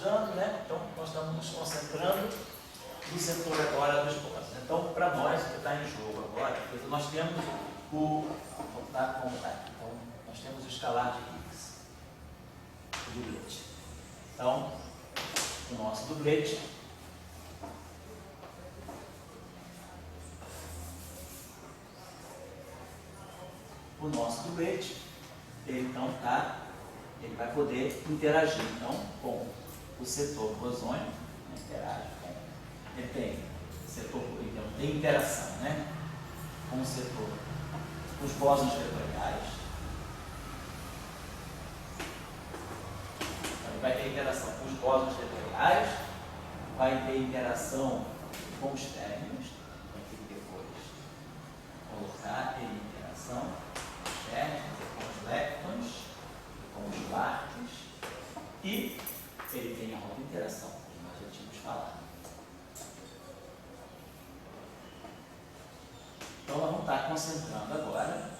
estudando, né? Então, nós estamos nos concentrando no setor agora dos bósons. Então, para nós, o que está em jogo agora, nós temos então, nós temos o escalar de Higgs, o dublete. Então, o nosso dublete ele ele vai poder interagir então com o setor bosônico, interage com, ele tem setor, então tem interação, né, com o setor, com os bósons vetoriais. Então, ele vai ter interação com os bósons vetoriais, vai ter interação com os términos, vai ter que depois colocar ele em interação com os términos, com os leptons, com os quartos, e ele tem a auto-interação, como nós já tínhamos falado. Então, nós vamos estar concentrando agora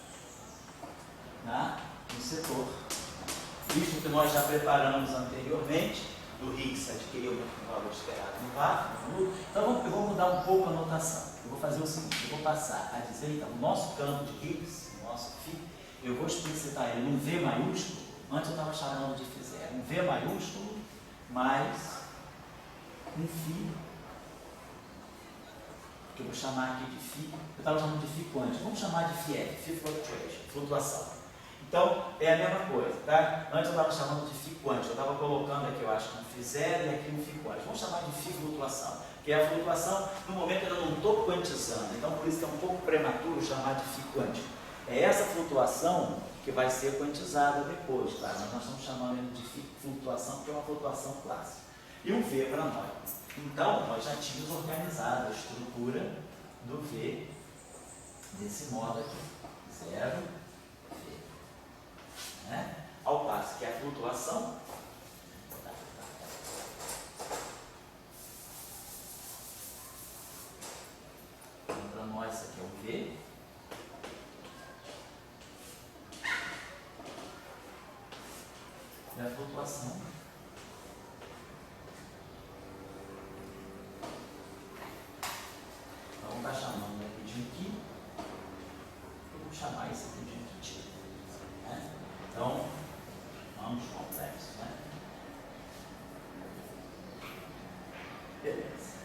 no setor, visto que nós já preparamos anteriormente, do Higgs adquiriu o valor esperado no vácuo. Então, eu vou mudar um pouco a notação. Eu vou fazer o seguinte, eu vou passar a dizer, então, o nosso campo de Higgs, o nosso φ, eu vou explicitar ele num V maiúsculo. Antes eu estava chamando de φ0, um V maiúsculo mais um φ, que eu vou chamar aqui de φ, eu estava chamando de φ quântico, vamos chamar de φf, φ fluctuation, flutuação. Então, é a mesma coisa, tá? Antes eu estava chamando de φ quântico, eu estava colocando aqui, eu acho, um φ0 e aqui um φ quântico. Vamos chamar de φ flutuação, que é a flutuação, no momento eu não estou quantizando, então por isso que é um pouco prematuro chamar de φ quântico. É essa flutuação que vai ser quantizada depois, tá? Mas nós estamos chamando de φ flutuação, porque é uma flutuação clássica. E um V para nós. Então, nós já tínhamos organizado a estrutura do V desse modo aqui, 0, V. Né? Ao passo que a flutuação então, para nós isso aqui é um V, e a flutuação vamos estar chamando aqui de Q, vamos chamar isso aqui de T. Né? Então, vamos complexos, né? Beleza.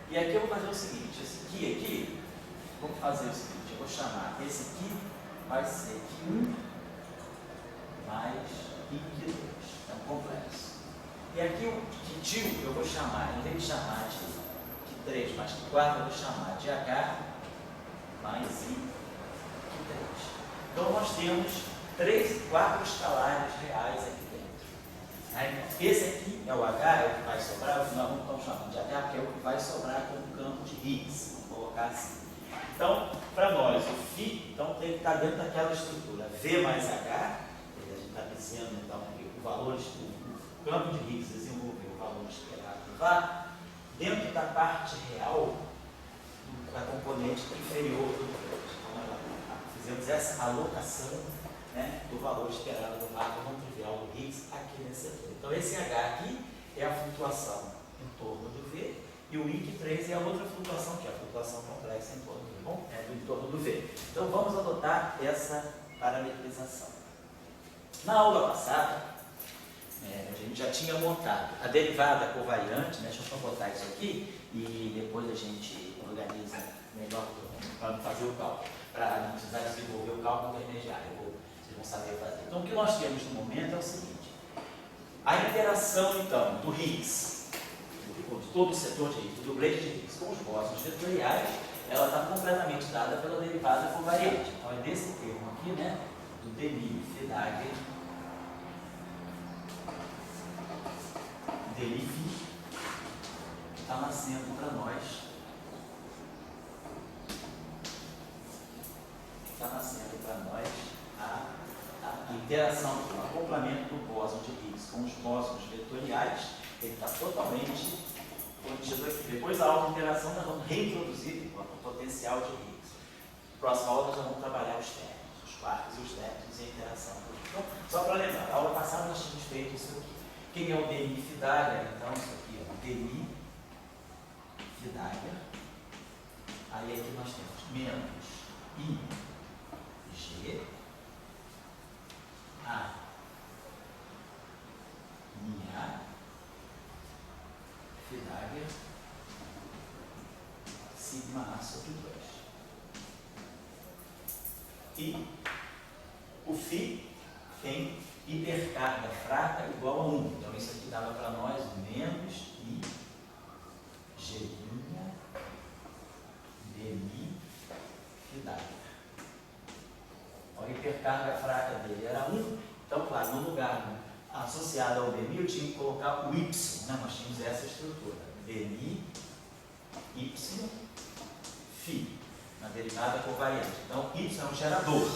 E aqui eu vou fazer o seguinte, esse aqui, vamos fazer o seguinte, eu vou chamar esse aqui, vai ser Q1 mais Q2, é um complexo. E aqui o Q2 eu vou chamar, em vez de chamar de Q3 mais Q4, eu vou chamar de H mais I Q3. Então nós temos 4 escalares reais aqui dentro. Né? Esse aqui é o H, é o que vai sobrar, nós não estamos chamando de H, porque é o que vai sobrar com o campo de Higgs, vamos colocar assim. Então, para nós, o φ então, tem que estar dentro daquela estrutura V mais H, a gente está dizendo então, que o valor, o campo de Higgs desenvolveu o valor esperado do vácuo, dentro da parte real da componente inferior do dublete. Então, nós fizemos essa alocação, né, do valor esperado do vácuo não trivial do Higgs aqui nesse setor. Então, esse H aqui é a flutuação em torno do V, e o IQ3 é a outra flutuação, que é a flutuação complexa em torno do, em torno do V. Então, vamos adotar essa parametrização. Na aula passada, a gente já tinha montado a derivada covariante, né? Deixa eu só botar isso aqui e depois a gente organiza melhor para fazer o cálculo, para não precisar desenvolver o cálculo intermediário, vocês vão saber fazer. Então, o que nós temos no momento é o seguinte, a interação, então, do Higgs, de todo o setor de Higgs, do dublete de Higgs com os bósons vetoriais, ela está completamente dada pela derivada covariante. Então, é desse termo aqui, né, do Delisle-Fedager, Delisle, que está nascendo para nós, a interação, o acoplamento do bóson de Higgs com os bósons vetoriais, ele está totalmente contido aqui. Depois da auto-interação, nós vamos reintroduzir o potencial de Higgs. Na próxima aula, nós já vamos trabalhar os términos, os quartos e os leptons e a interação. Então, só para lembrar, na aula passada nós tínhamos feito isso aqui. Quem é o DI Fiedagger? Então, isso aqui é o DI Fiedagger. Aí aqui nós temos menos IG A minha Fiedagger sigma A sobre 2. E o Φ tem hipercarga fraca igual a 1. Então isso aqui dava para nós menos I G' dmi Fiedagger. A hipercarga fraca dele era 1. Então, claro, no lugar associado ao dmi, eu tinha que colocar o Y, né? Nós tínhamos essa estrutura. Dmi, Y, Φ, na derivada covariante. Então, Y é um gerador,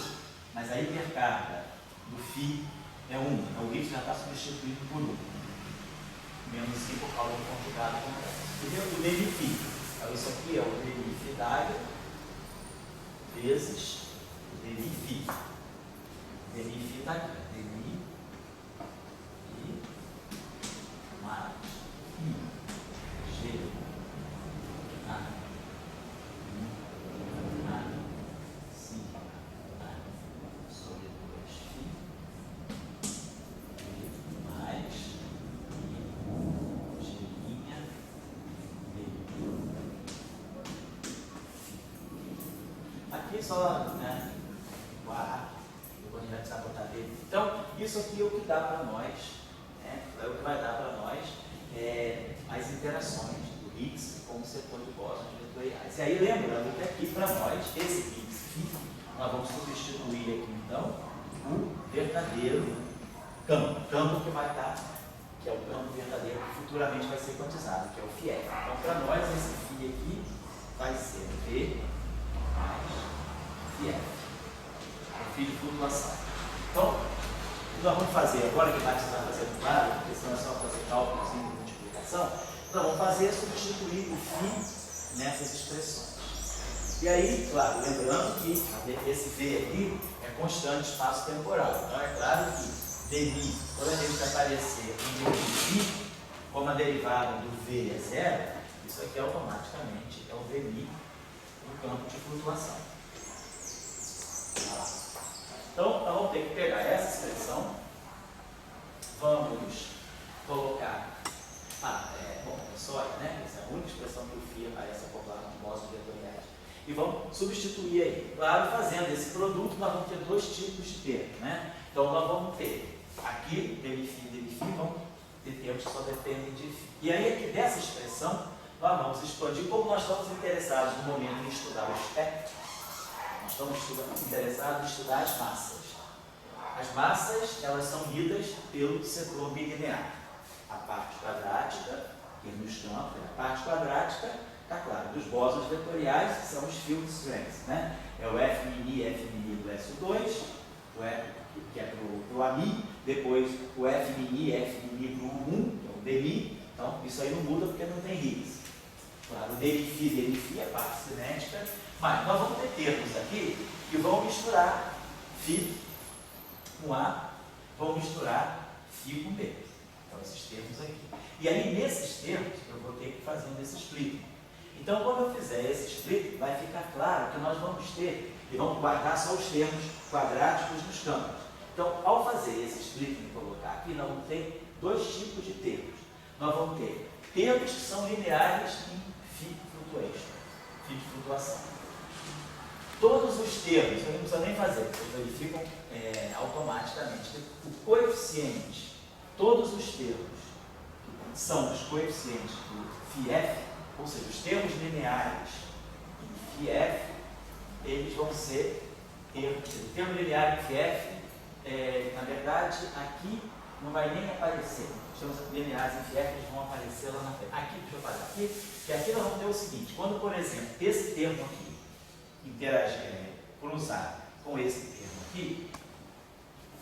mas a hipercarga do Φ é 1. Então, o Y já está substituído por 1. Menos I por causa do conjugado complexo. O dmi Φ. Então, isso aqui é o dmi Fiedagger vezes o dmi Φ. Dmi Φ está aqui. Dmi I mais I G A sigma A sobre 2Φ mais I G' aqui só, né, o A, depois a gente vai precisar botar dele. Então, isso aqui é o que dá para nós, né, é o que vai dar para nós as interações do Higgs com o setor de bósons vetoriais. E aí, lembrando que aqui para nós, esse Higgs Φ, nós vamos substituir aqui, então, o verdadeiro campo que vai estar, que é o campo verdadeiro que futuramente vai ser quantizado, que é o Φ. Então, para nós, esse Φ aqui vai ser V mais Φ, o Φ de flutuação. Então, o que nós vamos fazer agora, que vai precisar fazer no claro, porque senão é só fazer cálculos de multiplicação, nós vamos fazer é substituir o Φ nessas expressões. E aí, claro, lembrando que esse V aqui é constante espaço-temporal. Então, é claro que dmi, toda vez que aparecer um dmi Φ, como a derivada do V é zero, isso aqui automaticamente é o dmi no campo de flutuação. Então, nós vamos ter que pegar essa expressão, vamos colocar, bom, é só, né? Essa é a única expressão que o Φ aparece acoplado no bósons vetoriais. E vamos substituir aí. Claro, fazendo esse produto, nós vamos ter dois tipos de termos, né? Então, nós vamos ter aqui, dmi Φ, vamos ter termos que só dependem de Φ. E aí, aqui dessa expressão, nós vamos expandir, como nós estamos interessados no momento em estudar o espectro, nós estamos interessados em estudar as massas. As massas, elas são lidas pelo setor bilinear. A parte quadrática, que nos campos, a parte quadrática, está claro, dos bósons vetoriais, que são os field strengths, né? É o F' do SO2, que é para o AMI, depois o F' do U1, que é o DMI. Então, isso aí não muda porque não tem Higgs. Claro, o dmi Φ é parte cinética, mas nós vamos ter termos aqui que vão misturar Φ com A, vão misturar Φ com B. Então, esses termos aqui. E aí, nesses termos, eu vou ter que fazer esse split. Então, quando eu fizer esse split, vai ficar claro que nós vamos ter, e vamos guardar só os termos quadráticos dos campos. Então, ao fazer esse split e colocar aqui, nós vamos ter dois tipos de termos. Nós vamos ter termos que são lineares em Φ de flutuação. Todos os termos, eu não precisa nem fazer, vocês verificam automaticamente. O coeficiente, todos os termos que são os coeficientes do Φ, ou seja, os termos lineares em Φ, eles vão ser o termo linear em Φ, na verdade, aqui não vai nem aparecer. Os termos lineares em Φ, eles vão aparecer lá na frente. Aqui, deixa eu falar aqui, que aqui nós vamos ter o seguinte: quando, por exemplo, esse termo aqui cruzar com esse termo aqui,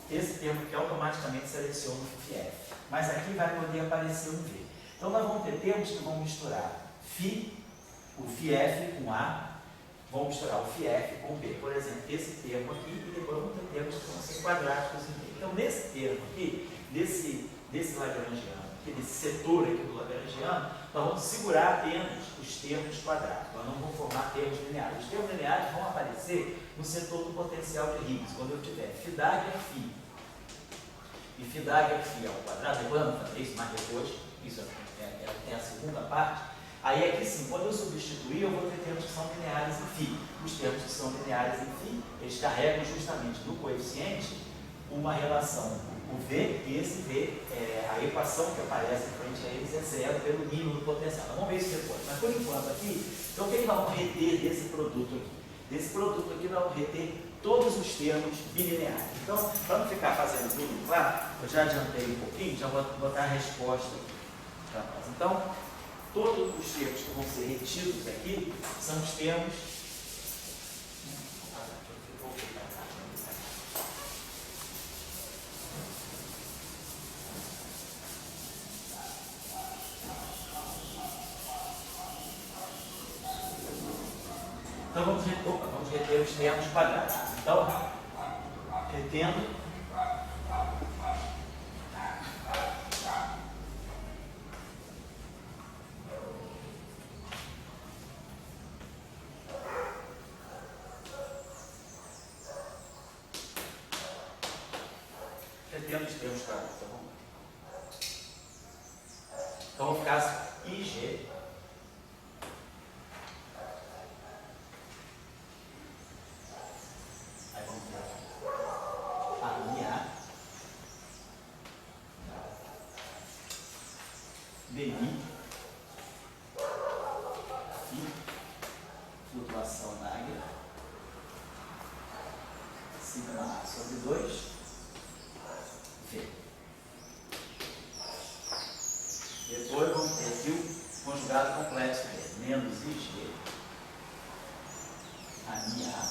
esse termo aqui automaticamente seleciona o Φ. Mas aqui vai poder aparecer um V. Então, nós vamos ter termos que vão misturar o Φ com A, vão misturar o Φ com B. Por exemplo, esse termo aqui, e depois vamos ter termos que vão ser quadráticos em B. Então, nesse termo aqui, desse lagrangiano, aqui desse setor aqui do lagrangiano, nós vamos segurar apenas os termos quadrados, nós não vamos formar termos lineares. Os termos lineares vão aparecer no setor do potencial de Higgs, quando eu tiver φ dagger φ. E φ dagger φ ao quadrado, depois eu não vou fazer isso, mas depois, isso é a segunda parte. Aí aqui sim, quando eu substituir, eu vou ter termos que são lineares em φ. Os termos que são lineares em φ, eles carregam justamente no coeficiente uma relação, o V, e esse V, a equação que aparece em frente a eles é zero pelo mínimo do potencial. Vamos ver isso depois. Mas por enquanto aqui, então o que nós vamos reter desse produto aqui? Desse produto aqui nós vamos reter todos os termos bilineares. Então, para não ficar fazendo tudo claro, eu já adiantei um pouquinho, já vou botar a resposta aqui para nós. Então, todos os termos que vão ser retidos aqui são os termos. Então vamos reter os termos quadrados. Então, retendo os termos quadrados. Então vou ficar assim, IG. Aí vamos ter a IA, DI, e flutuação da águia, sigma A sobre 2, V. Depois vamos ter aqui o conjugado complexo dele, menos IG, a IA,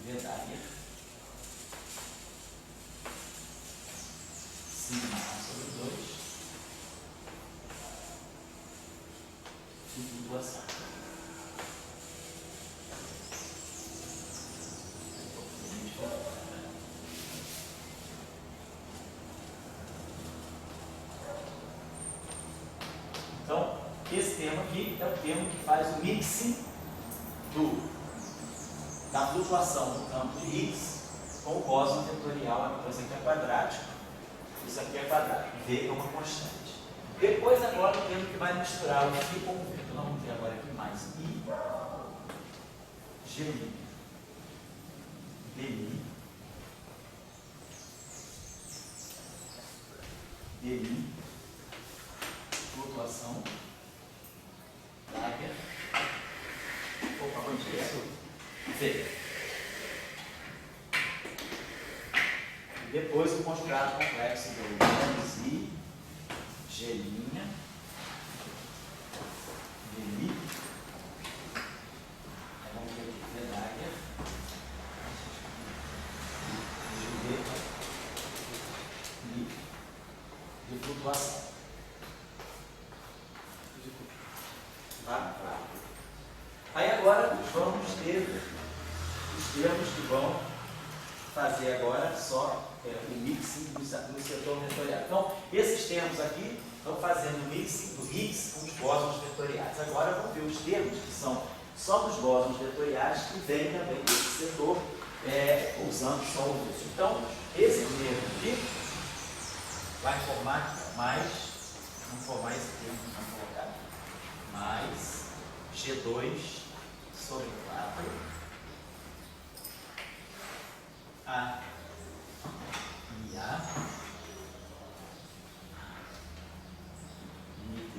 verdade, sigma A sobre 2, e flutuação. Então, esse termo aqui é o termo que faz o mixing da flutuação do campo de Higgs com o bóson vetorial. Então, isso aqui é quadrático, isso aqui é quadrático, V é uma constante. Depois, agora, o termo que vai misturar o φ com o V. Então, nós vamos ter agora aqui mais I, G, DI, DI, flutuação, Dagger, opa, quanto é isso? V. Depois o conjugado complexo do menos I, G', DI, aí vamos ver aqui, V Dagger, G, I, de flutuação. Tá? Aí agora vamos ter os termos que vão fazer agora só o mixing do setor vetorial. Então, esses termos aqui estão fazendo o mixing do Higgs com os bósons vetoriais. Agora vamos ver os termos que são só dos bósons vetoriais que vêm também desse setor usando só o Higgs. Então, esse termo aqui vai formar mais, vamos formar esse termo, vamos colocar mais G2 sobre 4 A I A ID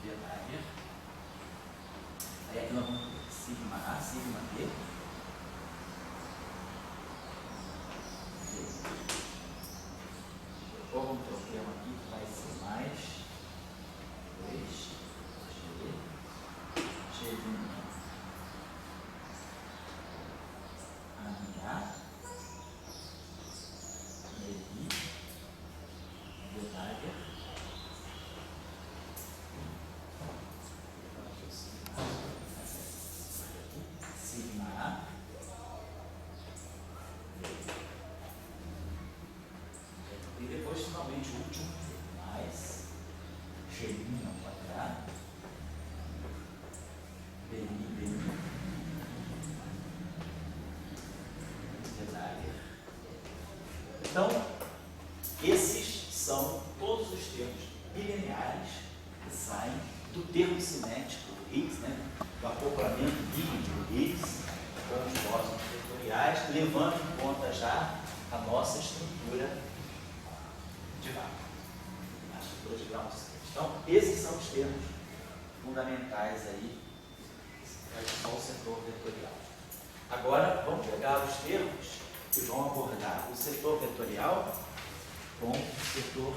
verdade. Aí aqui nós vamos ter sigma A, sigma B, ou vamos ter o termo aqui que vai ser mais 2 G, G', A, DI, verdade, sigma A, depois, finalmente, o último, mais G' ao quadrado, BI, detalhe. Então, esses são todos os termos bilineares que saem do termo cinético do Higgs, né? Do acoplamento líquido do Higgs com os bósons vetoriais, levando em conta já a nossa estrutura de vácuo, a estrutura de ground state. Então, esses são os termos fundamentais aí para o setor vetorial. Agora, vamos pegar os termos que vão abordar o setor vetorial com o setor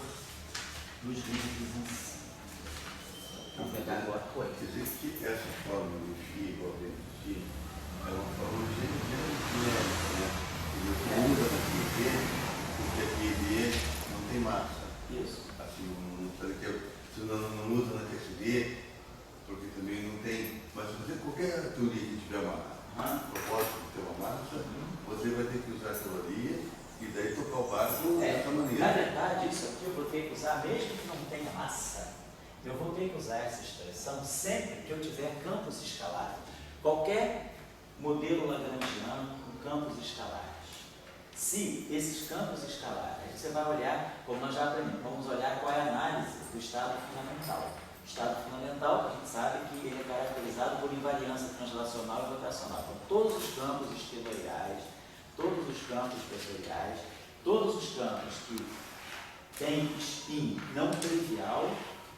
dos líquidos em si. Vamos pegar agora a coisa. Quer dizer que essa forma do φ igual a x é uma forma genérica, né? E você usa aqui V, porque aqui V não tem massa. Isso. Assim, você não usa na QSV, porque também não tem. Mas se você qualquer teoria que tiver uma propósito de ter uma massa, você vai ter que usar a teoria e daí tocar o barco dessa maneira. Na verdade, isso aqui eu vou ter que usar, mesmo que não tenha massa, eu vou ter que usar essa expressão sempre que eu tiver campos escalares. Qualquer modelo lagrangiano com campos escalares. Se esses campos escalares, você vai olhar, como nós já aprendemos, vamos olhar qual é a análise do estado fundamental. O estado fundamental, a gente sabe que ele é caracterizado por invariância translacional e rotacional. Então, todos os campos esteroidais, todos os campos vetoriais, todos os campos que têm spin não trivial,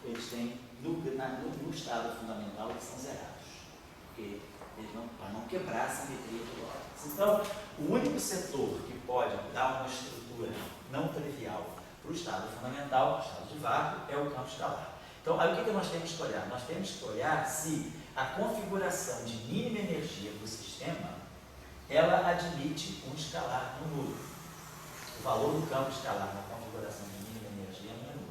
eles têm no estado fundamental, eles são zerados. Porque eles para não quebrar a simetria de Lorentz. Então, o único setor que pode dar uma estrutura não trivial para o estado fundamental, o estado de vácuo, é o campo escalar. Então, aí o que nós temos que olhar? Nós temos que olhar se a configuração de mínima energia do sistema, ela admite um escalar no nulo. O valor do campo escalar na configuração de mínima energia não é nulo.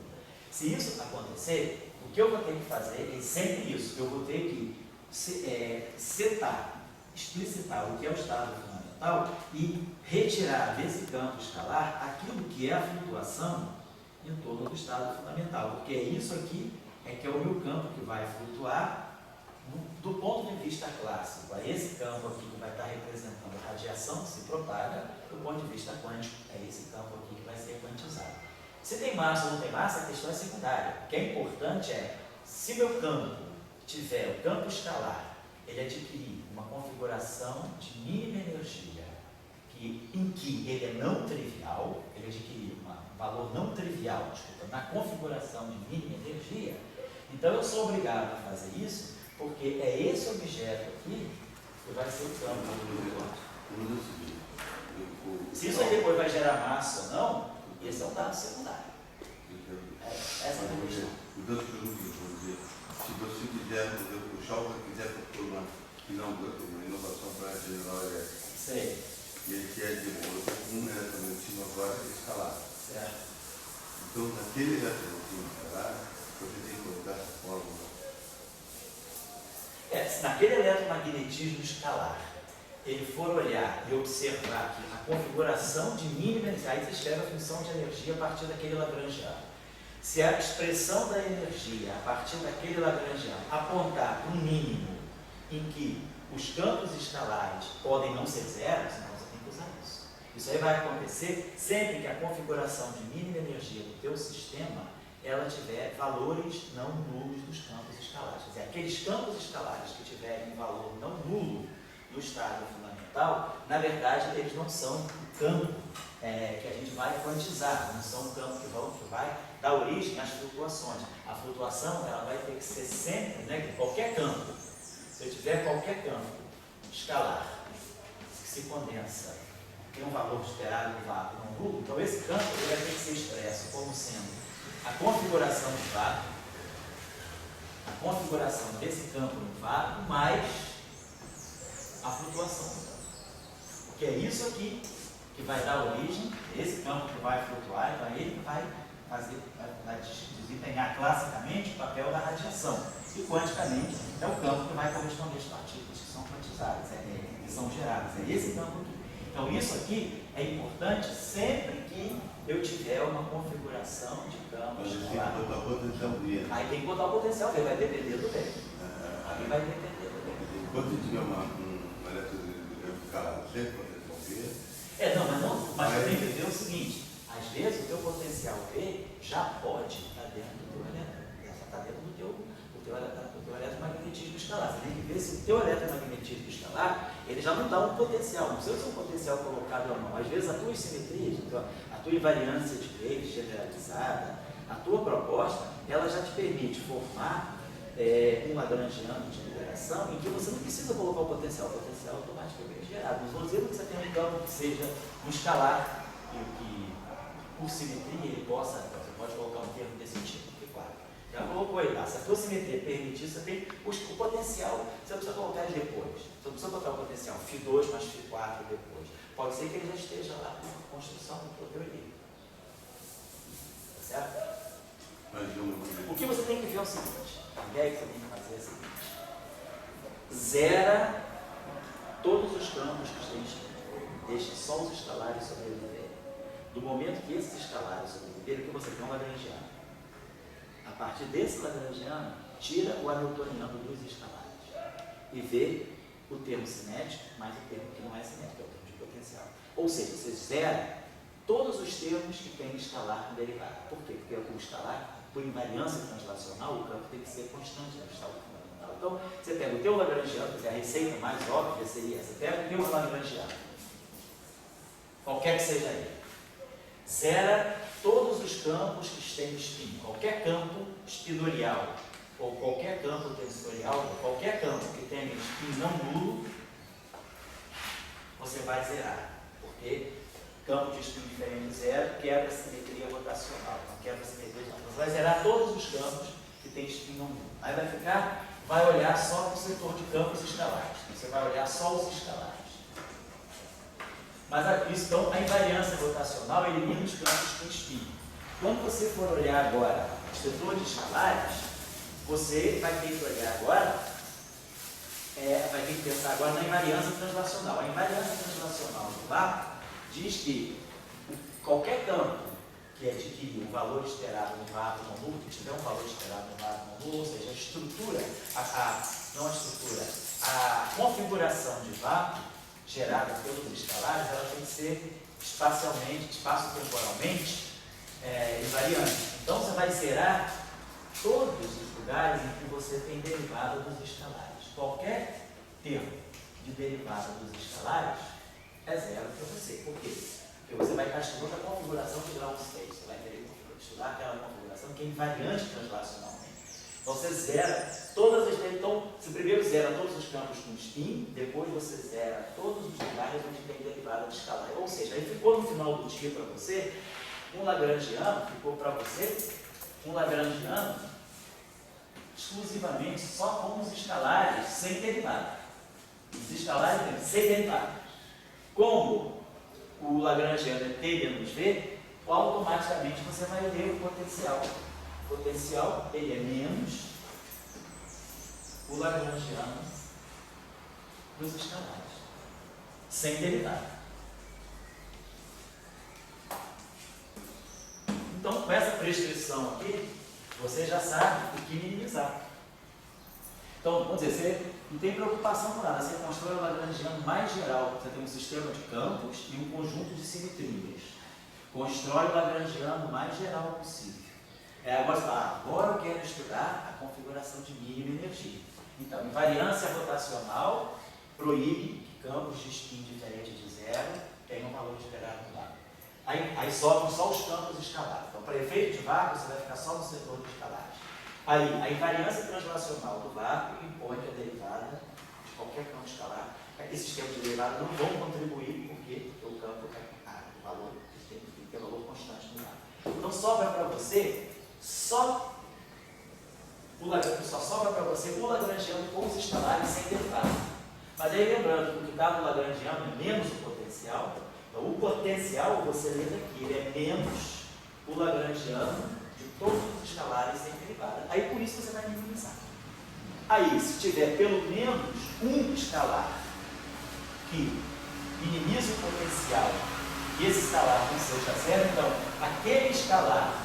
Se isso acontecer, o que eu vou ter que fazer é sempre isso. Eu vou ter que setar, explicitar o que é o estado fundamental e retirar desse campo escalar aquilo que é a flutuação em torno do estado fundamental. Porque é isso aqui que é o meu campo que vai flutuar do ponto de vista clássico. É esse campo aqui que vai estar representando a radiação que se propaga, do ponto de vista quântico, é esse campo aqui que vai ser quantizado. Se tem massa ou não tem massa, a questão é secundária. O que é importante é, se meu campo tiver o campo escalar, ele adquirir uma configuração de mínima energia, em que ele é não trivial, ele adquirir um valor não trivial, na configuração de mínima energia, então eu sou obrigado a fazer isso, porque é esse objeto aqui que vai ser o campo do corpo. Se isso aí depois vai gerar massa ou não, esse é um dado secundário. Essa é a questão. Se você quiser, o Schalke quiser propor uma inovação para generar elétrica, sei. E ele quer de um eletromotivo agora escalar. Certo. Então, naquele eletromotivo escalar, você tem que colocar essa fórmula. Se naquele eletromagnetismo escalar, ele for olhar e observar que a configuração de mínima energia, aí você escreve a função de energia a partir daquele lagrangiano. Se a expressão da energia a partir daquele lagrangiano apontar para um mínimo em que os campos escalares podem não ser zeros, então você tem que usar isso. Isso aí vai acontecer sempre que a configuração de mínima energia do teu sistema ela tiver valores não nulos dos campos escalares. Quer dizer, aqueles campos escalares que tiverem um valor não nulo no estado fundamental, na verdade, eles não são o campo que a gente vai quantizar, não são o campo que vai dar origem às flutuações. A flutuação ela vai ter que ser sempre, né, qualquer campo. Se eu tiver qualquer campo escalar que se condensa, tem um valor esperado no vácuo não nulo, então esse campo ele vai ter que ser expresso como sendo a configuração do vácuo, a configuração desse campo no vácuo, mais a flutuação do campo. Porque é isso aqui que vai dar origem, esse campo que vai flutuar, então ele vai desempenhar classicamente o papel da radiação. E quanticamente é o campo que vai corresponder às partículas que são quantizadas, que são geradas. É esse campo aqui. Então isso aqui é importante sempre que eu tiver uma configuração de campo Mas tem que escalar, botar o potencial V. aí tem que botar o potencial V, vai depender do V. Aí vai depender do V. Enquanto tiver um eletrodesigrador escalar sem potencial V. Mas você tem que ver o seguinte, às vezes o teu potencial V já pode estar dentro do teu já está dentro do teu eletromagnetismo escalar. Você tem que ver se o teu eletromagnetismo escalar, ele já não dá um potencial, não precisa ser um potencial colocado ou não. Às vezes a tua simetria, a tua invariância de Higgs generalizada, a tua proposta, ela já te permite formar um lagrangiano de liberação em que você não precisa colocar o potencial automaticamente gerado. Mas vamos dizer que você tem um campo que seja um escalar, que por simetria ele possa, você pode colocar um termo desse tipo, que claro, já colocou aí lá. Se a tua simetria permitir, você tem o potencial, você não precisa colocar ele depois, você não precisa botar o potencial Φ2 mais Φ4 depois. Pode ser que ele já esteja lá por construção da tua teoria. Tá certo? O que você tem que ver é o seguinte, a ideia que você tem que fazer é a seguinte: zera todos os campos que estão escritos, deixe só os escalares sobreviverem. Do momento que esses escalares sobreviverem, que você tem um lagrangiano. A partir desse lagrangiano, tira o hamiltoniano dos escalares e vê o termo cinético mais o termo que não é cinético, é o termo de potencial. Ou seja, você zera todos os termos que tem escalar no derivado. Por quê? Porque o escalar, por invariância translacional, o campo tem que ser constante no estado fundamental. Então, você pega o teu lagrangiano, quer dizer, a receita mais óbvia seria essa: pega o teu lagrangiano, qualquer que seja ele, zera todos os campos que têm espinho, qualquer campo espinorial, ou qualquer campo tensorial, ou qualquer campo que tenha espinho não nulo, você vai zerar, porque campo de espinho diferente de zero quebra a simetria rotacional, não quebra a simetria rotacional. Você vai zerar todos os campos que tem espinho não nulo. Aí vai olhar só para o setor de campos escalares. Você vai olhar só os escalares. Mas então, a invariância rotacional elimina os campos com espinho. Quando você for olhar agora o setor de escalares, você vai ter que olhar agora, vai ter que pensar agora na invariância translacional. A invariância translacional do vácuo diz que qualquer campo que adquirir um valor esperado no vácuo não nulo, que tiver um valor esperado no vácuo não nulo, ou seja, a estrutura, a configuração de vácuo gerada pelos escalares, ela tem que ser espaço-temporalmente invariante. Então você vai zerar todos os lugares em que você tem derivada dos escalares. Qualquer termo de derivada dos escalares é zero para você. Por quê? Porque você vai estar estudando a configuração de grau 6. Você vai querer estudar aquela configuração que é invariante translacionalmente. Então você zera todas as... Então, você primeiro zera todos os campos com spin, depois você zera todos os lugares onde tem derivada de escalar. Ou seja, aí ficou no final do dia para você um lagrangiano, exclusivamente só com os escalares sem derivada. Os escalares sem derivada. Como o lagrangiano é T menos V, automaticamente você vai ler o potencial. O potencial ele é menos o lagrangiano dos escalares, sem derivada. Então, com essa prescrição aqui, você já sabe o que minimizar. Então, vamos dizer, você não tem preocupação com nada, você constrói o lagrangiano mais geral, você tem um sistema de campos e um conjunto de simetrias. Constrói o lagrangiano mais geral possível. Agora você fala, agora eu quero estudar a configuração de mínima energia. Então, invariância rotacional proíbe que campos de spin diferentes de zero tenham valor esperado no vácuo. Aí sobram só os campos escalares. Então, para efeito de vácuo, você vai ficar só no setor de escalares. Aí, a invariância translacional do vácuo impõe que a derivada de qualquer campo escalar, esses campos de derivada não vão contribuir, porque o campo o valor tem que ter valor constante no vácuo. Então, sobra para você só sobra para você o lagrangiano com os escalares sem derivada. Mas aí, lembrando que o que dá no lagrangiano é menos o potencial. Então, o potencial, você lê daqui, ele é menos o lagrangiano de todos os escalares sem derivada. Aí, por isso, você vai minimizar. Aí, se tiver pelo menos um escalar que minimiza o potencial e esse escalar não seja zero, então, a escalar,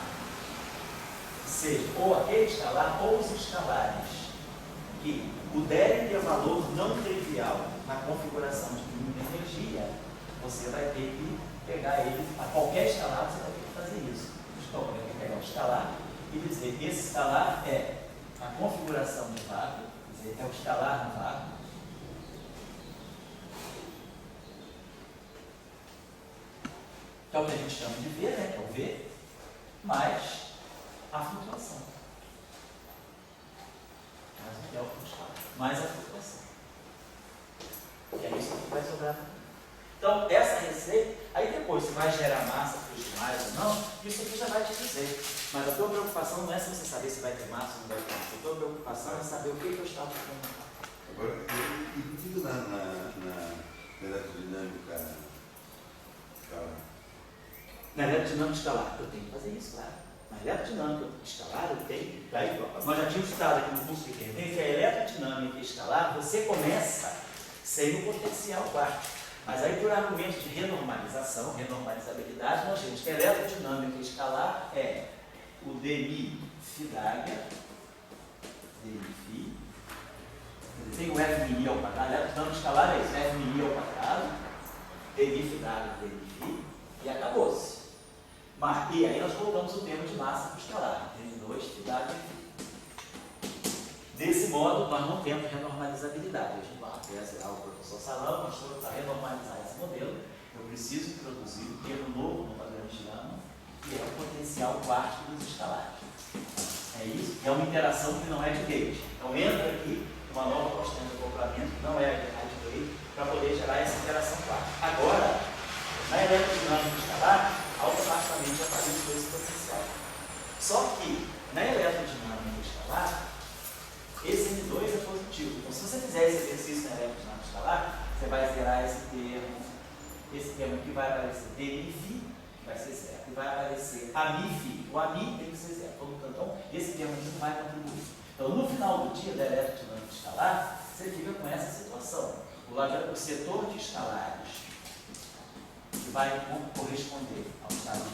seja ou aquele escalar ou os escalares, que puderem ter valor não trivial na configuração de mínima energia, você vai ter que pegar ele, a qualquer escalar você vai ter que fazer isso. Então, vai ter que pegar o escalar e dizer que esse escalar é a configuração de vácuo, quer dizer, é o escalar no vácuo, que é o que a gente chama de V, né? Que é o V, mais a flutuação. Mais o que é o escalar, mais a flutuação. E é isso que vai sobrar. Então, essa receita, aí depois, se vai gerar massa para os demais ou não, isso aqui já vai te dizer. Mas a tua preocupação não é se você saber se vai ter massa ou não vai ter massa. A tua preocupação é saber o que eu estava falando. Agora, e digo na eletrodinâmica escalar. Na eletrodinâmica escalar, eu tenho que fazer isso, claro. Na eletrodinâmica escalar, eu tenho. Daí, nós já tínhamos estudado aqui no curso de tendência, que a eletrodinâmica escalar, você começa sem o potencial quarto. Mas aí, por argumento de renormalização, renormalizabilidade, nós temos que a eletrodinâmica escalar é o dmi φ d'Aguiar, dmi φ, tem o F mini ao quadrado, a eletrodinâmica escalar é isso, F mini ao quadrado, dmi φ d'Aguiar, dmi φ, e acabou-se. E aí nós colocamos o termo de massa para o escalar, dmi2 φ d'Aguiar φ. Desse modo, nós não temos renormalizabilidade. O professor Salão mostrou que para renormalizar esse modelo, eu preciso introduzir um termo novo no lagrangiano, que é o potencial quarto dos escalares. É isso? É uma interação que não é de gauge. Então entra aqui uma nova constante de acoplamento, que não é a de gauge, para poder gerar essa interação quarto. Agora, na eletrodinâmica escalar, automaticamente aparece esse potencial. Só que, na eletrodinâmica escalar, esse N2 é positivo. Então, se você fizer esse exercício na eletrodinâmica escalar, você vai zerar esse termo aqui vai aparecer dmi-φ, que vai ser zero, e vai aparecer ami-φ. O ami tem que ser zero. Então, esse termo aqui não vai contribuir. Então, no final do dia da eletrodinâmica escalar, você fica com essa situação. O setor de escalares que vai corresponder ao estado de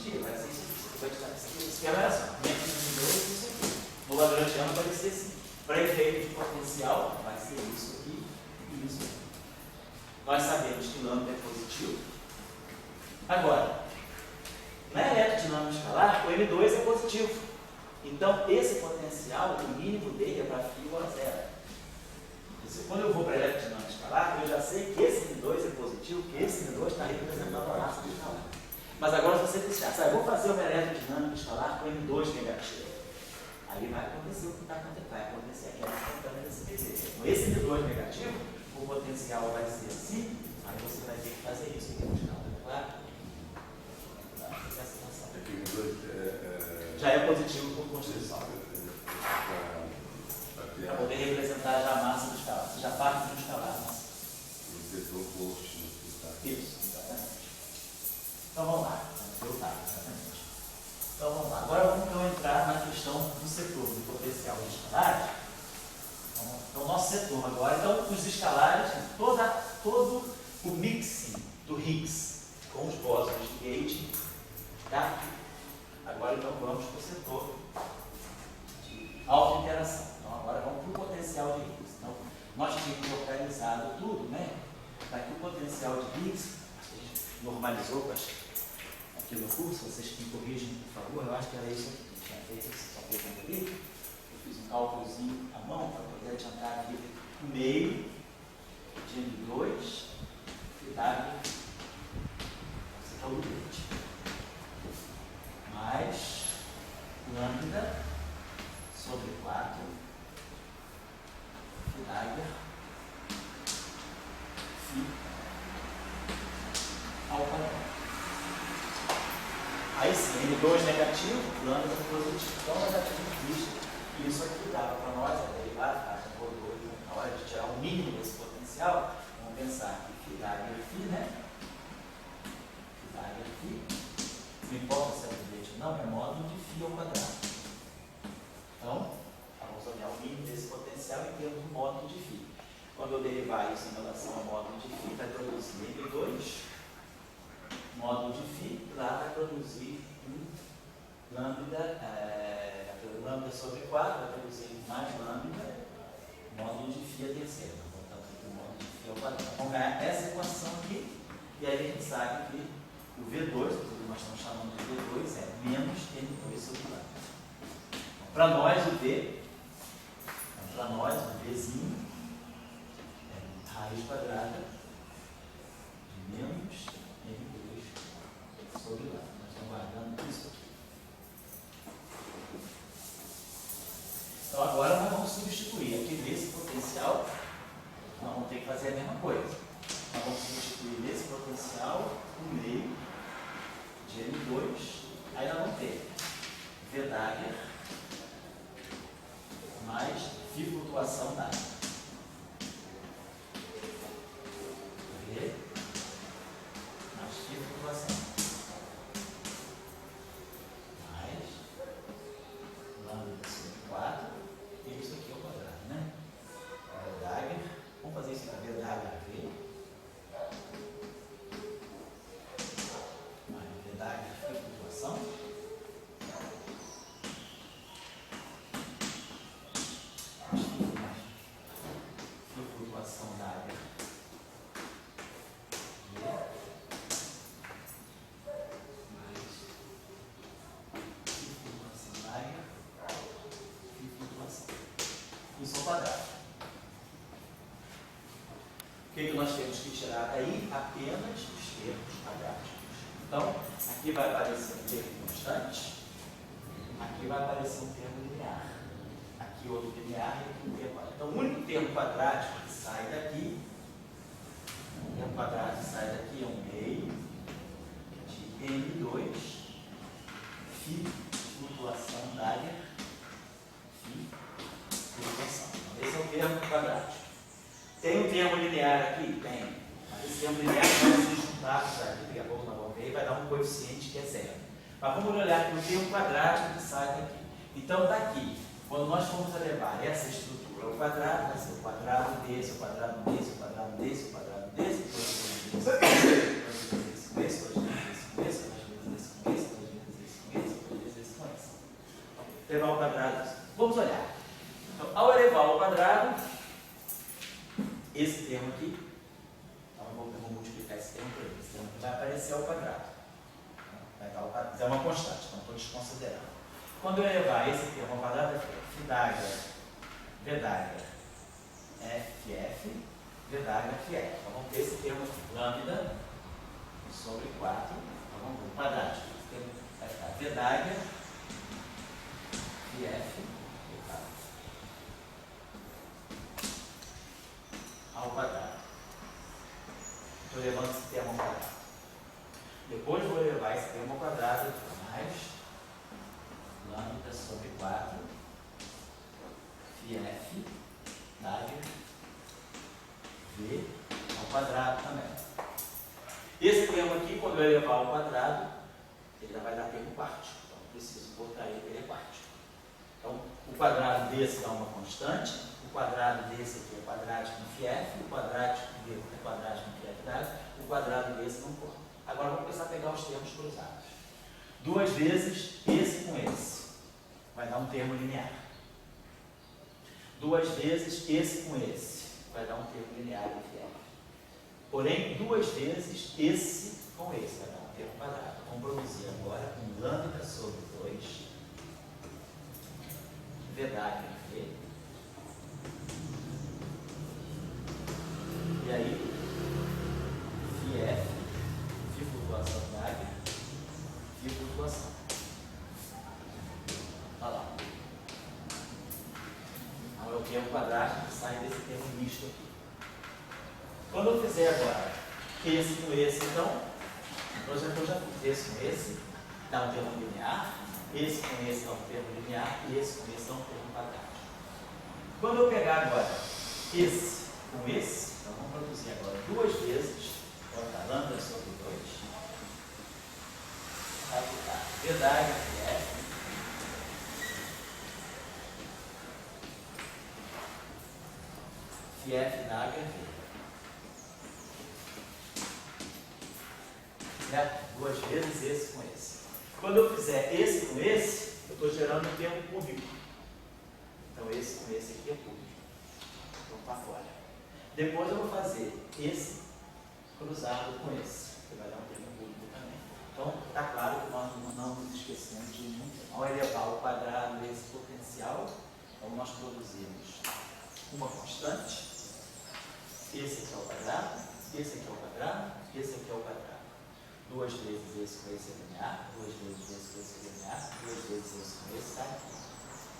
energia vai ser isso aqui. Esse esquema é assim, isso aqui. No lagrangiano vai ser assim. Para efeito de potencial, vai ser isso aqui e isso aqui. Nós sabemos que lambda é positivo. Agora, na eletrodinâmica escalar, o M2 é positivo. Então, esse potencial, o mínimo dele é para φ igual a zero. Quando eu vou para a eletrodinâmica escalar, eu já sei que esse M2 é positivo, que esse M2 está representando a massa do escalar. Mas agora, se você pensar, eu vou fazer uma eletrodinâmica escalar com M2 negativo. Aí vai acontecer o que está acontecendo, vai acontecer aquela instantânea desse PT. Então, esse M2 negativo, o potencial vai ser assim, aí você vai ter que fazer isso aqui no escala, claro? Já é positivo por construção. Para poder representar já a massa do escalar. Você já parte do escalar. Isso, exatamente. Então vamos lá. Exatamente. Então vamos lá. Agora vamos então entrar na questão do setor do potencial de escalares. Então o nosso setor agora, então os escalares, todo o mixing do Higgs com os bósons de gauge, tá? Agora então vamos para o setor de alta interação. Então agora vamos para o potencial de Higgs. Então nós tínhamos localizado tudo, né? Para que o potencial de Higgs, a gente normalizou aqui no curso, vocês que me corrigem, por favor, eu acho que era isso aqui que tinha feito, esse calculo ali. Eu fiz um cálculozinho à mão para poder adiantar aqui meio de N2 e W, esse é o limite, mais lambda sobre 4 e W φ ao quadrado. Aí sim, N2 negativo, lambda positivo. Então nós já tínhamos visto que isso aqui dava para nós, a derivada, na hora de tirar o mínimo desse potencial, vamos pensar que φ d'Aguiar φ, né? φ d'Aguiar φ, não importa se é bilhete ou não, é módulo de φ ao quadrado. Então, vamos olhar o mínimo desse potencial em termos do módulo de φ. Quando eu derivar isso em relação ao módulo de φ, vai produzir N2, módulo de φ, lá vai produzir um lambda sobre 4, vai traduzir mais lambda, módulo de φ a terceira. Portanto, aqui o módulo de φ ao quadrado. Vamos ganhar essa equação aqui, e aí a gente sabe que o V2, que nós estamos chamando de V2, é menos N2 sobre lambda. Então, para nós, o V, o Vzinho, é raiz quadrada de menos N2 sobre lambda. Nós estamos guardando isso aqui. Então agora nós vamos substituir aqui nesse potencial, nós vamos ter que fazer a mesma coisa. Nós vamos substituir nesse potencial o meio de N2, aí nós vamos ter V Dagger mais φ flutuação Dagger. V mais φ flutuação. Mais lambda sobre 4. E isso aqui é o quadrado, né? V Dagger. Vamos fazer isso aqui, V Dagger V. Mais V Dagger φ flutuação. Flutuação Dagger V mais flutuação Dagger e flutuação. Isso ao quadrado. O que nós temos que tirar daí? Apenas os termos quadráticos. Então, aqui vai aparecer um termo constante, aqui vai aparecer um termo linear. Aqui outro linear e aqui um termo quadrático. Então, o único termo quadrático que sai daqui, o termo quadrático que sai daqui é um meio de N2 φ flutuação Dagger φ flutuação. Então, esse é o termo quadrático. Tem um termo linear aqui? Tem. Mas esse termo linear vai se juntar, daqui a pouco nós vamos ver, e vai dar um coeficiente que é zero. Mas vamos olhar para o termo quadrático que sai daqui. Então, daqui, quando nós formos levar essa estrutura ao quadrado, vai ser o quadrado desse, o quadrado desse, o quadrado desse, o quadrado desse, duas vezes com esse, duas vezes com esse, duas vezes com esse, duas vezes com esse, duas vezes com esse. Levar ao quadrado. Vamos olhar. Então, ao elevar ao quadrado, esse termo aqui, então eu vou multiplicar esse termo por ele. Esse termo aqui vai aparecer ao quadrado. Vai dar ao quadrado. É uma constante, então estou desconsiderando. Quando eu elevar esse termo ao quadrado, é φ Dagger, V Dagger, FF, V Dagger, FF. Então vamos ter esse termo aqui, lambda sobre 4, então vamos ver o quadrático. Esse termo vai ficar V Dagger, FF, ao quadrado. Estou levando esse termo ao quadrado. Depois vou levar esse termo ao quadrado, mais lambda sobre 4 φf Dagger V ao quadrado também. Esse termo aqui, quando eu elevar ao quadrado, ele já vai dar termo quartil. Então eu preciso botar ele é quartil. Então o quadrado desse dá uma constante, o quadrado desse aqui é quadrático no φf, o quadrático dele é quadrático no φf Dagger, o quadrado desse não conta. Agora vamos começar a pegar os termos cruzados. Duas vezes esse com esse. Vai dar um termo linear. Duas vezes esse com esse. Vai dar um termo linear em FF. Porém, duas vezes esse com esse. Vai dar um termo quadrado. Vamos produzir agora um lambda sobre 2. V Dagger V. E aí, FF. Φ flutuação Dagger, φ flutuação. Olha lá. Então é o termo quadrático que sai desse termo misto aqui. Quando eu fizer agora esse com esse, então, eu já fiz esse com esse, dá um termo linear, esse com esse dá um termo linear, e esse com esse dá um termo quadrático. Quando eu pegar agora esse com esse, então vamos produzir agora duas vezes, botar lambda sobre 2. Vai ficar V Dagger F. FF Dagger V. Certo? Duas vezes esse com esse. Quando eu fizer esse com esse, eu estou gerando um termo cúbico. Então esse com esse aqui é cúbico. Então está fora. Depois eu vou fazer esse cruzado com esse, que vai dar um termo cúbico também. Então está claro que nós não nos esquecemos de ao elevar ao quadrado esse potencial, então nós produzimos uma constante. Esse aqui é o quadrado, esse aqui é o quadrado, esse aqui é o quadrado. 2 vezes esse com esse é linear, 2 vezes esse com esse é linear, 2 vezes esse com esse está aqui.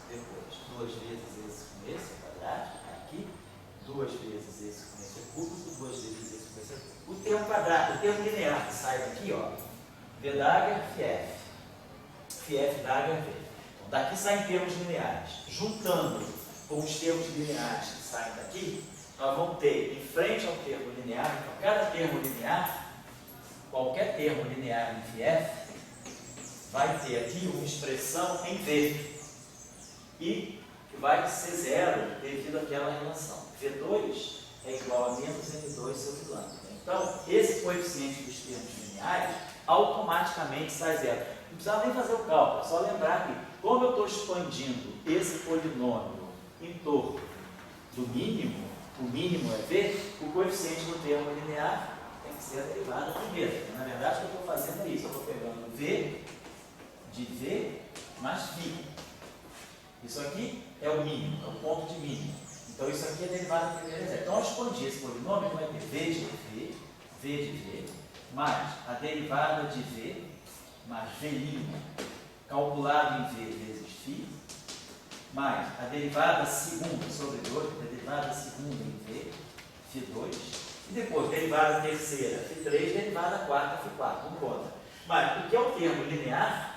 Depois, 2 vezes esse com esse é quadrado, está aqui. 2 vezes esse com esse é cúbico, 2 vezes esse com esse é cúbico. O termo quadrado, o termo linear que sai daqui, ó, V dagger, Φf. Φf dagger V. Então, daqui saem termos lineares. Juntando com os termos lineares que saem daqui, nós vamos ter, em frente ao termo linear, então, cada termo linear, qualquer termo linear em Φf, vai ter aqui uma expressão em V. E vai ser zero devido àquela relação. V2 é igual a menos M2 sobre lambda. Então, esse coeficiente dos termos lineares automaticamente sai zero. Não precisava nem fazer o cálculo, é só lembrar que, como eu estou expandindo esse polinômio em torno do mínimo, o mínimo é V, o coeficiente do termo linear tem que ser a derivada primeiro. Na verdade, o que eu estou fazendo é isso, eu estou pegando V de V mais φ. Isso aqui é o mínimo, é o ponto de mínimo. Então, isso aqui é a derivada primeira zero. Então, ao expandir esse polinômio, vai ter V de V, mais a derivada de V, mais V', calculado em V vezes φ, mais a derivada segunda sobre 2, a derivada segunda em V, Φ2, e depois derivada terceira, Φ3, derivada quarta, Φ4, vamos conta. Mas o que é o termo linear?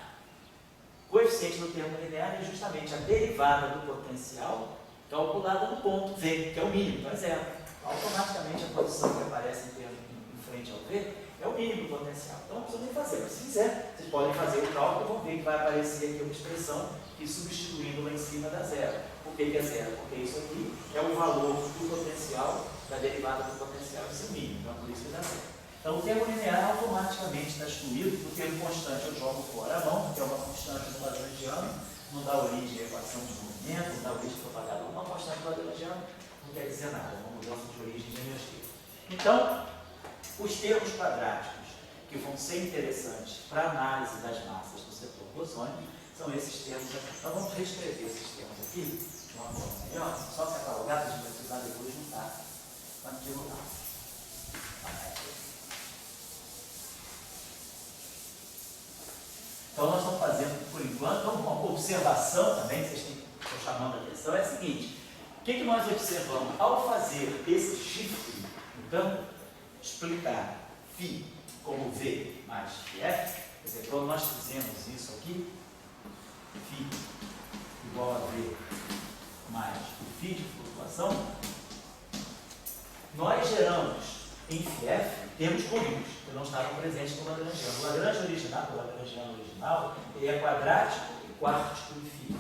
O coeficiente do termo linear é justamente a derivada do potencial calculada no ponto V, que é o mínimo, então é zero. Automaticamente a posição que aparece em frente ao V é o mínimo do potencial. Então não precisa nem fazer, mas se quiser, vocês podem fazer o cálculo e vão ver que vai aparecer aqui uma expressão que substituindo lá em cima dá zero. Por que é zero? Porque isso aqui é o valor do potencial, da derivada do potencial em seu mínimo, então por isso que dá zero. Então o termo linear automaticamente está excluído, o termo constante eu jogo fora a mão, que é uma constante do lagrangiano, não dá origem à equação de movimento, não dá origem à propagador, uma constante do lagrangiano não quer dizer nada, é uma mudança de origem de energia. Então, os termos quadráticos que vão ser interessantes para a análise das massas do setor bosônico são esses termos aqui. Então vamos reescrever esses termos aqui de uma forma melhor, só se catalogar, a gente vai precisar depois juntar para aquilo lá. Então nós estamos fazendo, por enquanto, uma observação também, que vocês estão chamando a atenção, é a seguinte: o que nós observamos? Ao fazer esse shift, então, explicar φ como V mais Φf, quer dizer, quando nós fizemos isso aqui, φ igual a V mais o φ de flutuação, nós geramos em Φf termos cúbicos, que não estavam presentes no lagrangiano. O lagrangiano original, ele é quadrático e quártico em φ.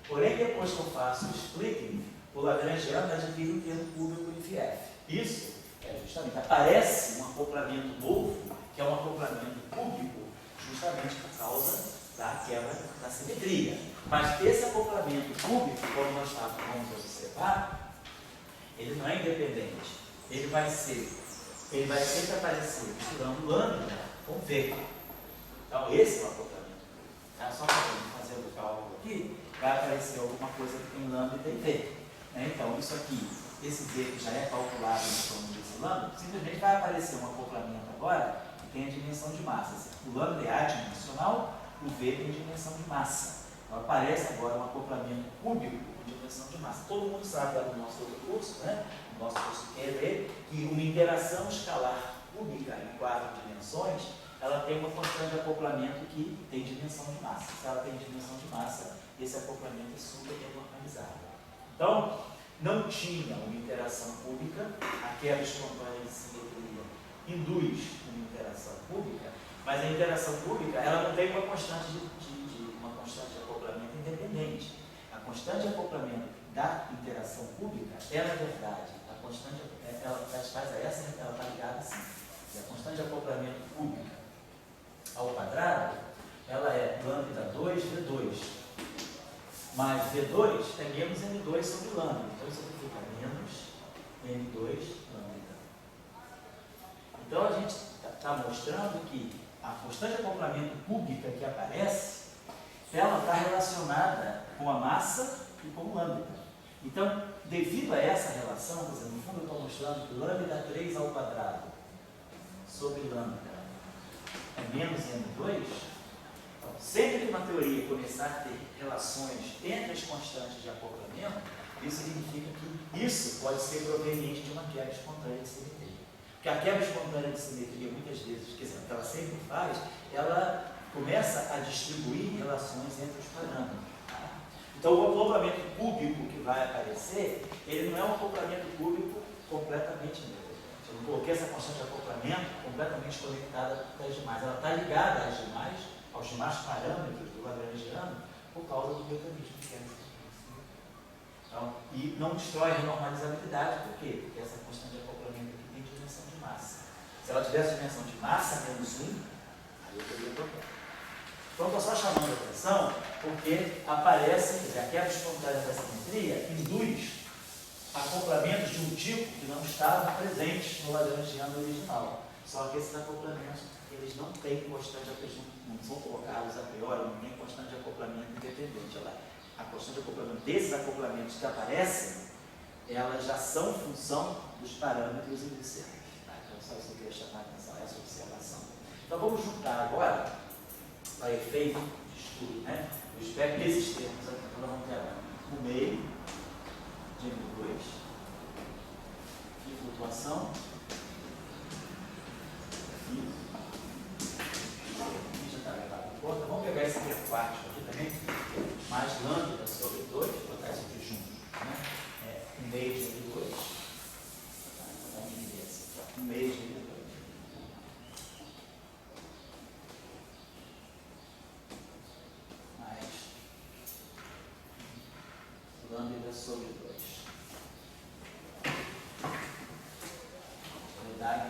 Porém, depois que eu faço o splitting, o lagrangiano adquire um termo cúbico em Φf. Isso é justamente, aparece um acoplamento novo, que é um acoplamento cúbico, justamente por causa da quebra da simetria. Mas esse acoplamento cúbico, como nós vamos observar, ele não é independente. Ele vai sempre aparecer misturando lambda com V. Então, esse é o acoplamento. Tá? Só para fazer o cálculo aqui, vai aparecer alguma coisa que tem lambda e tem V. Então, isso aqui, esse V que já é calculado em torno desse lambda, simplesmente vai aparecer um acoplamento agora que tem a dimensão de massa. O lambda é adimensional, o V tem dimensão de massa. Então, aparece agora um acoplamento cúbico com dimensão de massa. Todo mundo sabe lá do nosso outro curso, né? O nosso curso quer ver que uma interação escalar cúbica em 4 dimensões, ela tem uma constante de acoplamento que tem dimensão de massa. Se ela tem dimensão de massa, esse acoplamento é super normalizado. Então, não tinha uma interação cúbica, a quebra espontânea de simetria induz uma interação cúbica, mas a interação cúbica ela não tem uma constante de acoplamento independente. A constante de acoplamento da interação cúbica é, na verdade, a constante, ela está ligada assim. E a constante de acoplamento cúbica ao quadrado ela é lambda 2, V2. Mas V2 é menos M2 sobre lambda. Então isso aqui fica menos M2 lambda. Então a gente está mostrando que a constante de acoplamento cúbica que aparece, ela está relacionada com a massa e com o lambda. Então, devido a essa relação, quer dizer, no fundo eu estou mostrando que lambda 3 ao quadrado sobre lambda é menos M2. Então, sempre que uma teoria começar a ter relações entre as constantes de acoplamento, isso significa que isso pode ser proveniente de uma quebra espontânea de simetria. Porque a quebra espontânea de simetria, muitas vezes, quer dizer, o que ela sempre faz, ela começa a distribuir relações entre os parâmetros. Tá? Então, o acoplamento cúbico que vai aparecer, ele não é um acoplamento cúbico completamente neutro. Eu não coloquei essa constante de acoplamento completamente conectada com as demais. Ela está ligada aos demais parâmetros do lagrangiano por causa do mecanismo que é esse. Então, e não destrói a normalizabilidade. Por quê? Porque essa constante de acoplamento aqui tem dimensão de massa. Se ela tivesse dimensão de massa menos 1, aí eu teria problema. Então, estou só chamando a atenção porque aparece, quer dizer, a quebra espontânea da simetria induz acoplamentos de um tipo que não estavam presentes no lagrangiano original. Só que esses acoplamentos, eles não têm constante de acoplamento, não são colocados a priori, não tem constante de acoplamento independente. A constante de acoplamento desses acoplamentos que aparecem, elas já são função dos parâmetros iniciais. Tá? Então, só isso que eu queria chamar a atenção, essa observação. Então, vamos juntar agora, para efeito de estudo, né? Eu espero que esses termos aqui, então, nós vamos ter agora o meio de M2 e flutuação e já está levado em conta. Vamos pegar esse termo quarto aqui também, mais lambda sobre 2, vou botar isso aqui junto, né? Um meio de M2, vamos dividir assim, um meio de M2. Mais lambda sobre 2. Unidade.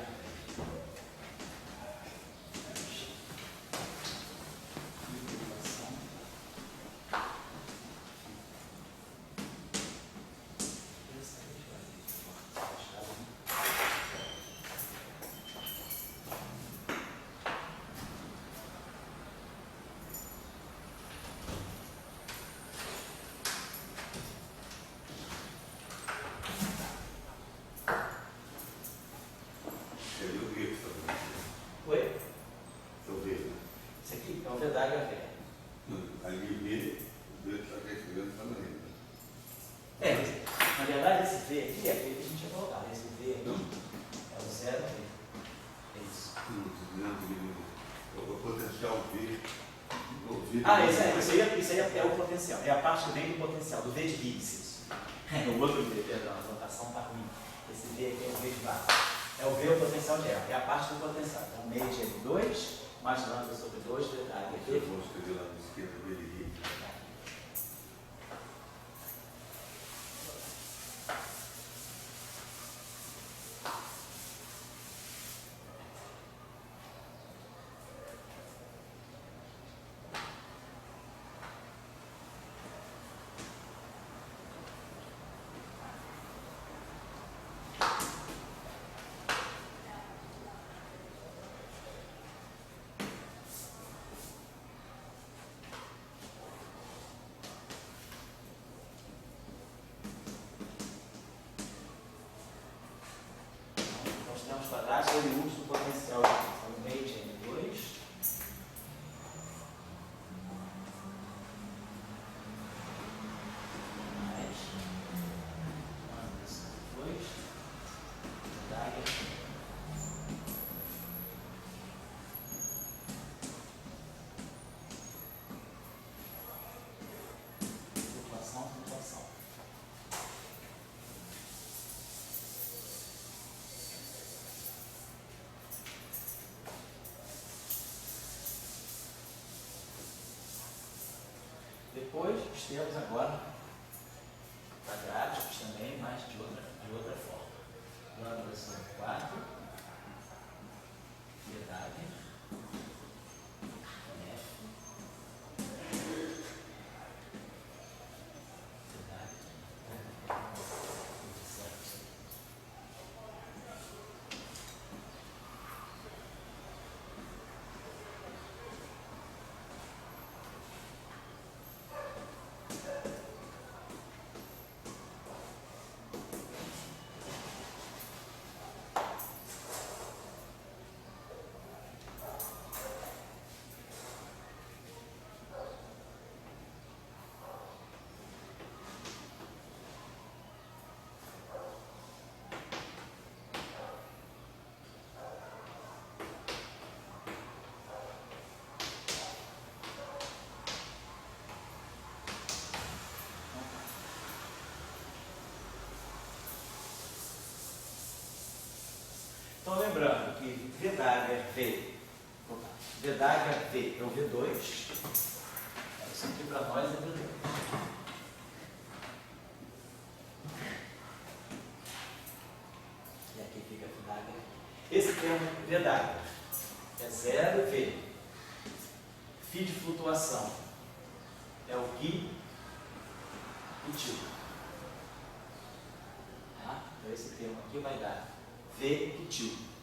Oi? Eu vejo. Isso aqui é o VHV. Aí V, o V está crescendo também. Na verdade esse V aqui é aquele que a gente ia colocar. Esse V aqui é o 0 V. É isso. O potencial V. Isso aí é o potencial. É a parte que vem do potencial, do V de Higgs. O outro V, perdão, a notação está ruim. Esse V aqui é o V de Barra. É o V, o potencial de erro. É a parte do potencial. Então, meio de M2, mais lambda sobre 2, Eu vou escrever lá na esquerda dele. Temos quadrados, ele usa o potencial de meio de M2. Mais lambda sobre 2. Dagger. Flutuação. Depois, temos agora quadráticos também, mas de outra forma. Lambda sobre 4, verdade, F, V d'H, V é o V2. Isso aqui para nós é V2. E aqui fica V d'H. Esse termo V d'H é 0 V. Φ de flutuação é o Qui e Τ. Tá? Então esse termo aqui vai dar V e Τ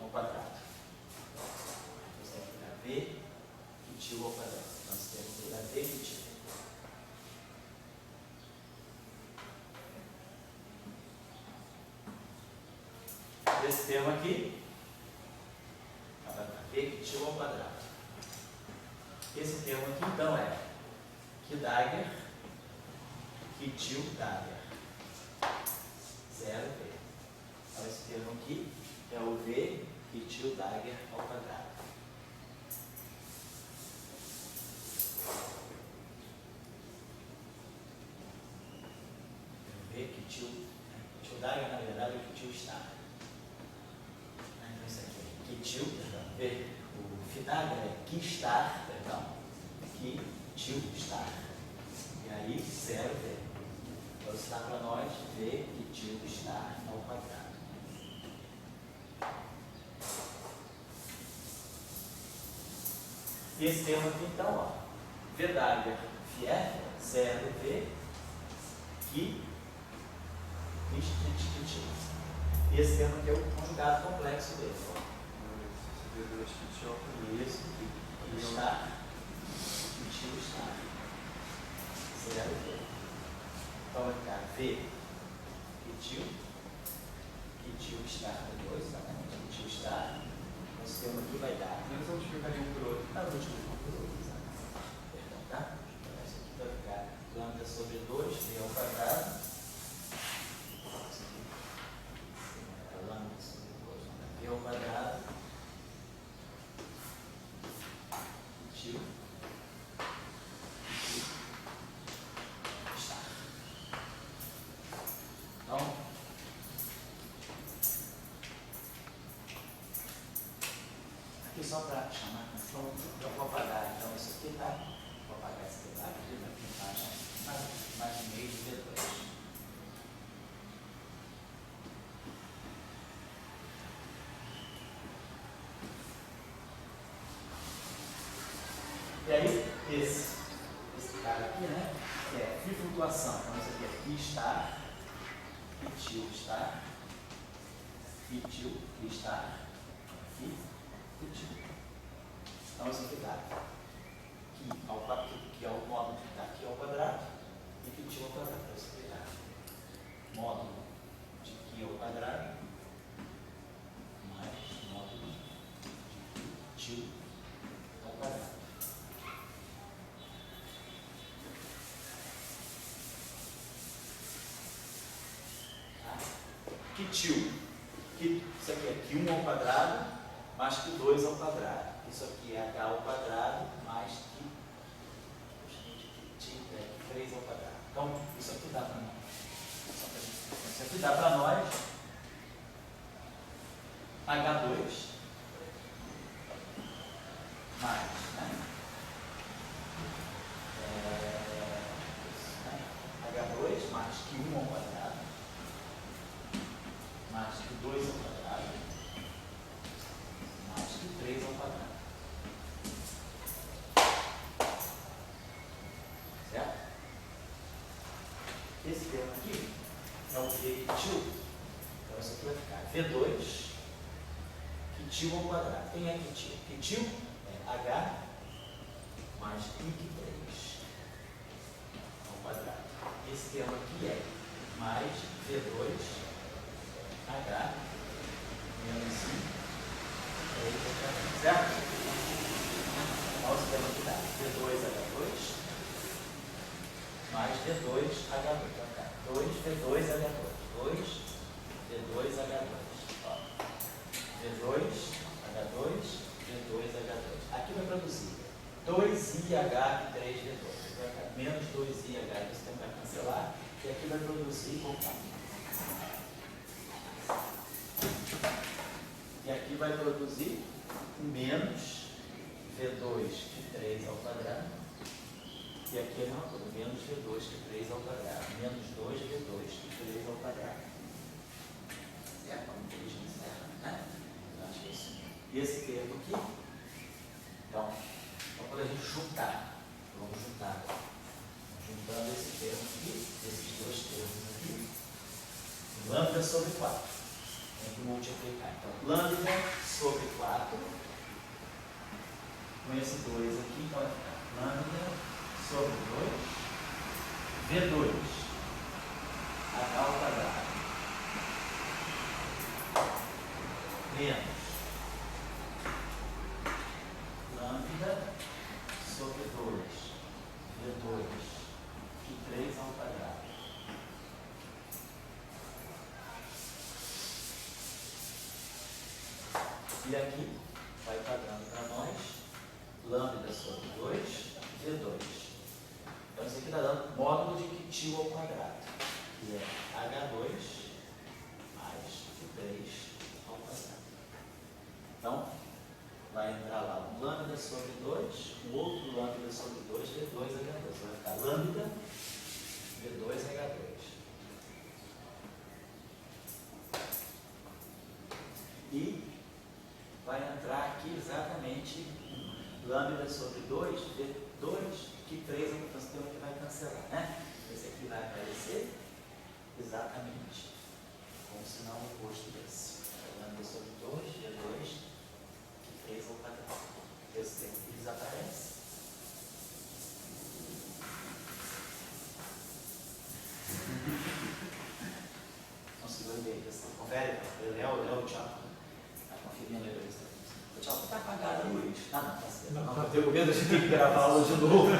ao quadrado. Você tem que dar V e Τ ao quadrado. Então esse termo aqui dá V e Τ. Esse termo aqui vai dar V e Τ ao quadrado. Esse termo aqui então é Qui d'H e Τ d'H. 0 V. Então esse termo aqui é o V e Τ d'H ao quadrado. V que Τ d'H na verdade é o que Τ está. Então isso aqui é que Τ, perdão, V, o Φ d'H é Qui estar, perdão, Qui Τ estar. E aí 0 V. Então isso dá para nós V que Τ estar ao quadrado. E esse termo aqui então, ó, V d'H Φ, 0 V, Qui Τ. E esse termo aqui é o conjugado complexo dele. Isso, Qui está, Qui Τ está. 0 V. Então vai ficar V Qui Τ está por 2, exatamente, Qui Τ está. Esse termo aqui vai dar. Nós vamos multiplicar um por outro. Não, multiplicar por outro, exatamente. Perdão, tá? Isso aqui vai ficar lambda sobre 2, V ao quadrado. Lambda sobre 2, V ao quadrado. Qui Τ está. Então, aqui só para chamar a atenção, eu vou apagar então isso aqui, tá? Vou apagar esse detalhe aqui, vai pintar mais de meio de V2. E aí, esse cara aqui, né? É Φ flutuação. Então isso aqui é Qui estar, Qui Τ estar, Qui Τ estar, Φ e Τ. Então isso aqui dá que é o módulo que está aqui ao quadrado e Qui Τ ao quadrado. Então isso aqui dá módulo de Qui ao quadrado mais módulo de Qui Τ ao quadrado. Tá? Qui Τ, isso aqui é Q1 ao quadrado mais Q2 ao quadrado. Isso aqui é H ao quadrado mais Q3 ao quadrado. Então, isso aqui dá para nós. Isso aqui dá para nós H2 mais, né? H2 mais Q1 ao quadrado mais Q2 ao quadrado mais Q3 ao quadrado. Certo? Esse termo aqui é o V Qui Τ. Então isso aqui vai ficar V2 Qui Τ ao quadrado. Quem é Qui Τ? Qui Τ é H mais Q3 ao quadrado. Esse termo aqui é mais V2 H menos I, certo? Então, esse termo aqui dá V2H2 mais V2H2. Então, tá 2V2H2. 2V2H2. V2H2, V2H2. Aqui vai produzir 2IH e 3V2. Vai ficar menos 2IH, você tem que cancelar. E aqui vai produzir, opa, vai produzir menos V2 que 3 ao quadrado. E aqui é a mesma coisa, menos V2 que 3 ao quadrado. Menos 2V2 que 3 ao quadrado. É uma inteligência errada, né? Eu acho que é isso. E esse termo aqui, então quando a gente juntar, vamos juntar, juntando esse termo aqui, esses dois termos aqui, lambda sobre 4. Tem que multiplicar. Então, lambda sobre 4, com esse 2 aqui, então vai ficar lambda sobre 2, V2, H ao quadrado, menos lambda sobre 2, V2, que 3 ao quadrado. E aqui vai estar dando para nós lambda sobre 2, V2. Então isso aqui está dando módulo de quitil ao quadrado, que é H2 mais Q3 ao quadrado. Então, vai entrar lá um lambda sobre 2, um outro lambda sobre 2, V2, H2. Vai ficar lambda, V2, H2. E vai entrar aqui exatamente lambda sobre 2, V2, que 3 é um sistema que vai cancelar, né? Esse aqui vai aparecer exatamente com o sinal oposto desse. Lambda sobre 2, V2, que 3 ao quadrado. Esse aqui desaparece. Conseguiu entender? Confere? Léo, Thiago. Está conferindo a revista. O Thiago está apagado, Luiz. Ah, não, está certo. Não, eu tenho medo de ter que gravar a aula de novo.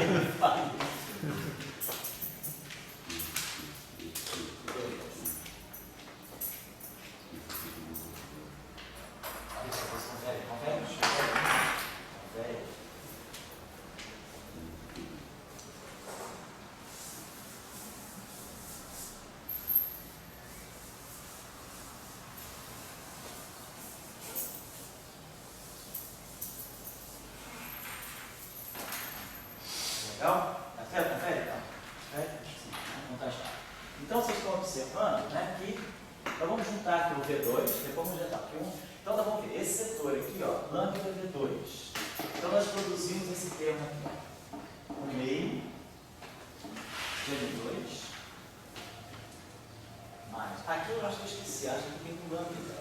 Legal? Confere então. Não está chato. Então vocês estão observando, né, que então vamos juntar aqui o V2, depois vamos juntar aqui um. Então tá bom, esse setor aqui, ó, lambda V2. Então nós produzimos esse termo aqui, ó, o meio V2 mais. Aqui eu acho que eu esqueci, acho que tem um lambda.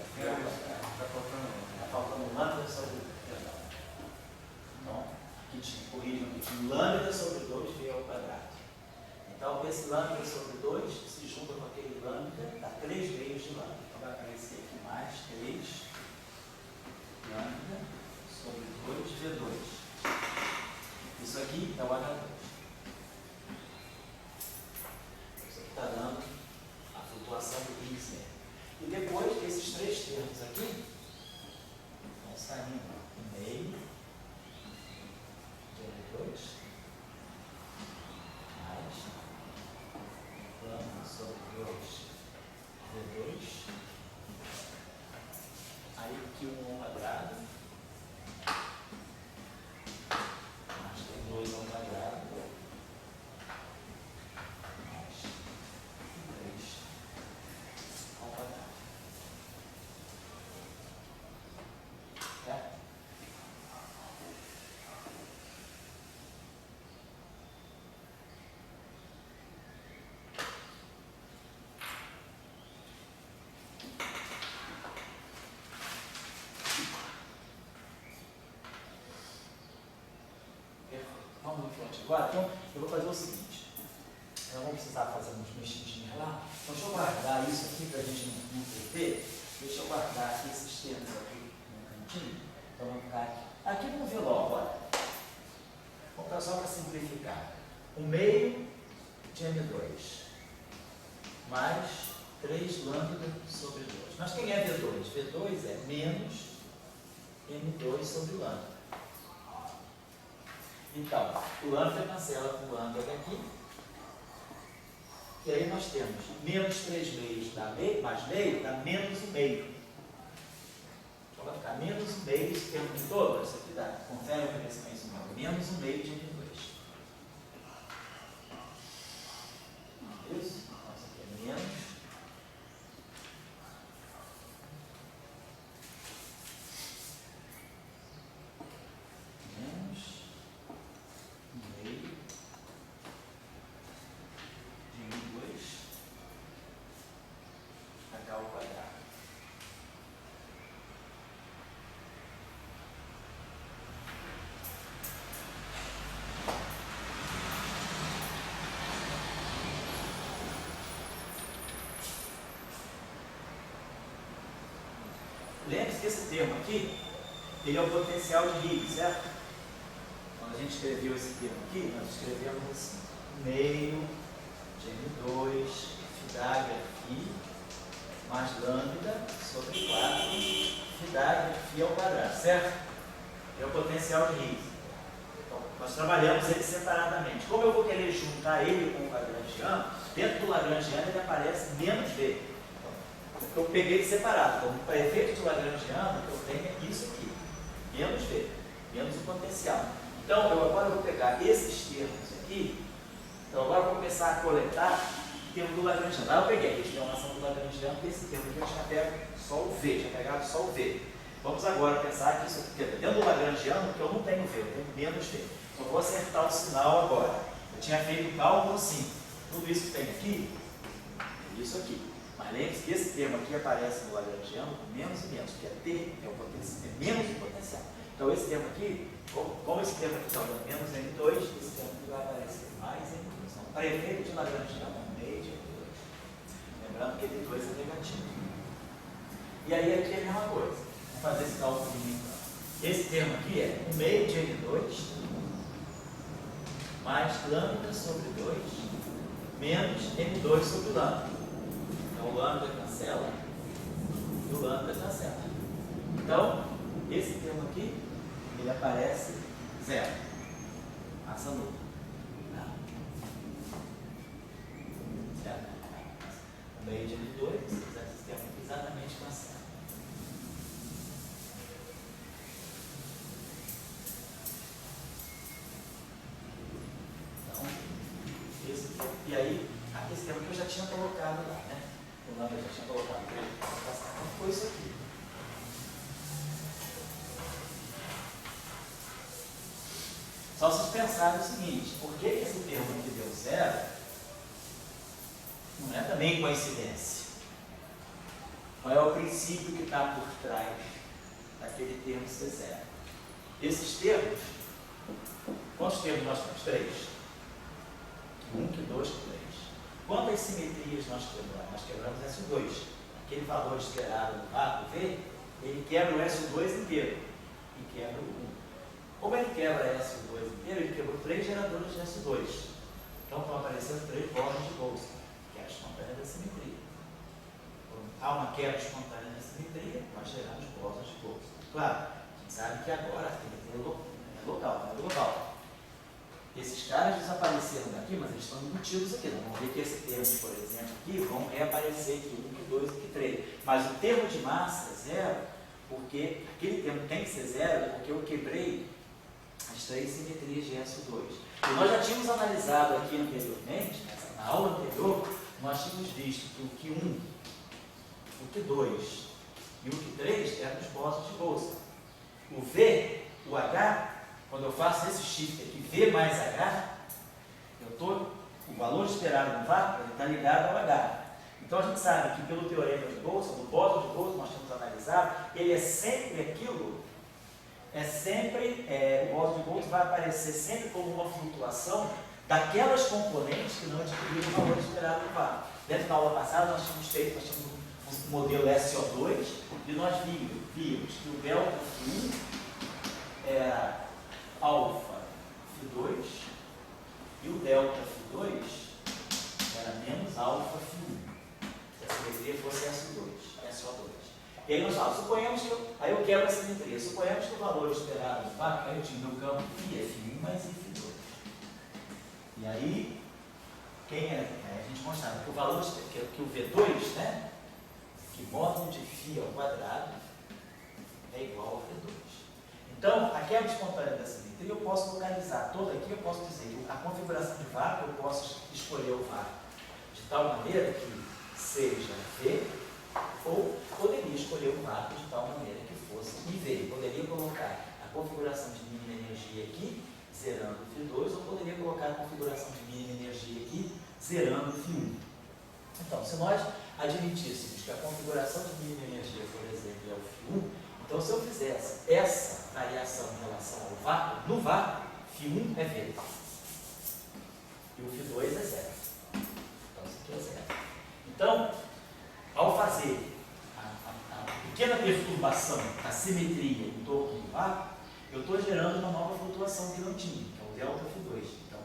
Está faltando um lambda sobre. Então, aqui tinha corrigir aqui, tinha lambda sobre 2V ao quadrado. Então, esse lambda sobre 2 se junta com aquele lambda, dá 3 meios de lambda. Então, vai aparecer aqui mais 3 lambda sobre 2V2. Isso aqui é o H2. Isso aqui está dando a flutuação do índice. E depois, esses três termos aqui vão saindo em meio de V2 mais lambda sobre 2V2, aí aqui 1 ao quadrado, mais tem 2 ao quadrado, mais 3 ao quadrado. É? Vamos em frente agora. Então, eu vou fazer o seguinte. Nós vamos precisar fazer uns mexidinhos lá. Então, deixa eu guardar isso aqui para a gente não perder. Deixa eu guardar aqui esses termos aqui no cantinho. Então, vamos ficar aqui. Aqui vamos ver logo, olha. Vamos só para simplificar. O meio de M2 mais 3 lambda sobre 2. Mas quem é V2? V2 é menos M2 sobre lambda. Então, o lambda cancela com o lambda daqui. E aí nós temos menos 3 meios dá meio, mais meio dá menos 1 meio. Então vai ficar menos 1 meio esse termo aqui todo. Isso aqui dá, confere o crescimento número. Menos 1 meio de N2. Isso? Então isso aqui é menos. Menos 1 meio de N2 H ao quadrado. Lembre-se que esse termo aqui, ele é o potencial de Higgs, certo? Quando a gente escreveu esse termo aqui, nós escrevemos assim, meio de N2, φ mais lambda sobre 4, φ ao quadrado, certo? É o potencial de Higgs. Então, nós trabalhamos ele separadamente. Como eu vou querer juntar ele com o lagrangiano, dentro do lagrangiano ele aparece menos V. Eu peguei separado, então, para efeito de lagrangiano, eu tenho isso aqui, menos V, menos o potencial. Então, agora eu vou pegar esses termos aqui, então agora eu vou começar a coletar o termo do lagrangiano. Lá eu peguei a explanação do lagrangiano, desse termo aqui eu tinha pego só o V, tinha pegado só o V. Vamos agora pensar que isso aqui, dentro do lagrangiano, que eu não tenho V, eu tenho menos V. Então eu vou acertar o sinal agora. Eu tinha feito o cálculo assim, tudo isso que tem aqui, isso aqui. Mas lembre-se que esse termo aqui aparece no lagrangiano com menos e menos, porque é menos o potencial. Então esse termo aqui, como esse termo aqui está dando menos N2, esse termo aqui vai aparecer mais N2. Então, para efeito de lagrangiano, é meio de N2. Lembrando que N2 é negativo. E aí aqui é a mesma coisa. Vamos fazer esse cálculo então. Esse termo aqui é 1 meio de N2 mais lambda sobre 2 menos N2 sobre lambda. Então, o lambda cancela e o lambda cancela. Então, esse termo aqui, ele aparece zero. Massa nula. Certo? O meio de N2, esse termo aqui exatamente cancela. Então, esse termo. E aí, esse termo que eu já tinha colocado lá, né? O lambda já tinha colocado para ele. Então foi isso aqui. Só vocês pensarem o seguinte, por que esse termo aqui deu zero? Não é também coincidência. Qual é o princípio que está por trás daquele termo ser zero? Esses termos, quantos termos nós temos? 3. 1, 2, 3. Quantas simetrias nós quebramos? Nós quebramos S2. Aquele valor esperado no vácuo V, ele quebra o S2 inteiro e quebra o 1. Como ele quebra S2 inteiro, ele quebrou 3 geradores de S2. Então estão aparecendo 3 bordas de bolsa, que é a espontânea da simetria. Quando há uma quebra espontânea da simetria, nós geramos bordas de bolsa. Claro, a gente sabe que agora a simetria é local, não é global. Esses caras desapareceram daqui, mas eles estão embutidos aqui. Nós vamos ver que esses termos, por exemplo, aqui vão reaparecer aqui, 1, 2 e 3. Mas o termo de massa é zero, porque aquele termo tem que ser zero, porque eu quebrei as 3 simetrias de S2. E nós já tínhamos analisado aqui anteriormente, na aula anterior, nós tínhamos visto que o Q1, o Q2 e o Q3 eram os bósons de bolsa. O V, o H, quando eu faço esse shift aqui, V mais H, o valor esperado no vácuo está ligado ao H. Então a gente sabe que pelo teorema de bolsa, do bóson de bolsa, nós temos analisado, ele é sempre aquilo, o bóson de bolsa vai aparecer sempre como uma flutuação daquelas componentes que não adquiriram o valor esperado no vácuo. Dentro da aula passada nós tínhamos um modelo SO2 e nós vimos que o delta Q1 era alfa Φ2 e o delta Φ2 era menos alfa Φ1. Se a simetria fosse SO2. E aí nós falamos, suponhamos que aí eu quebro a simetria, suponhamos que o valor esperado do vácuo, aí eu tinha meu campo Φ é Φ1 mais Φ2. E aí, a gente mostrava que o valor, que o V2, né, que módulo de Φ ao quadrado, é igual a V2. Então, a quebra espontânea da simetria, eu posso localizar toda aqui, eu posso dizer que a configuração de vácuo, eu posso escolher o vácuo de tal maneira que seja V, ou poderia escolher o vácuo de tal maneira que fosse IV. Poderia colocar a configuração de mínima energia aqui, zerando Φ2, ou poderia colocar a configuração de mínima energia aqui, zerando Φ1. Então, se nós admitíssemos que a configuração de mínima energia, por exemplo, é o Φ1, então se eu fizesse essa variação em relação ao vácuo, no vácuo, Φ1 é V. E o Φ2 é zero. Então, isso aqui é zero. Então, ao fazer a pequena perturbação da simetria em torno do vácuo, eu estou gerando uma nova flutuação que não tinha, que é o delta Φ2. Então,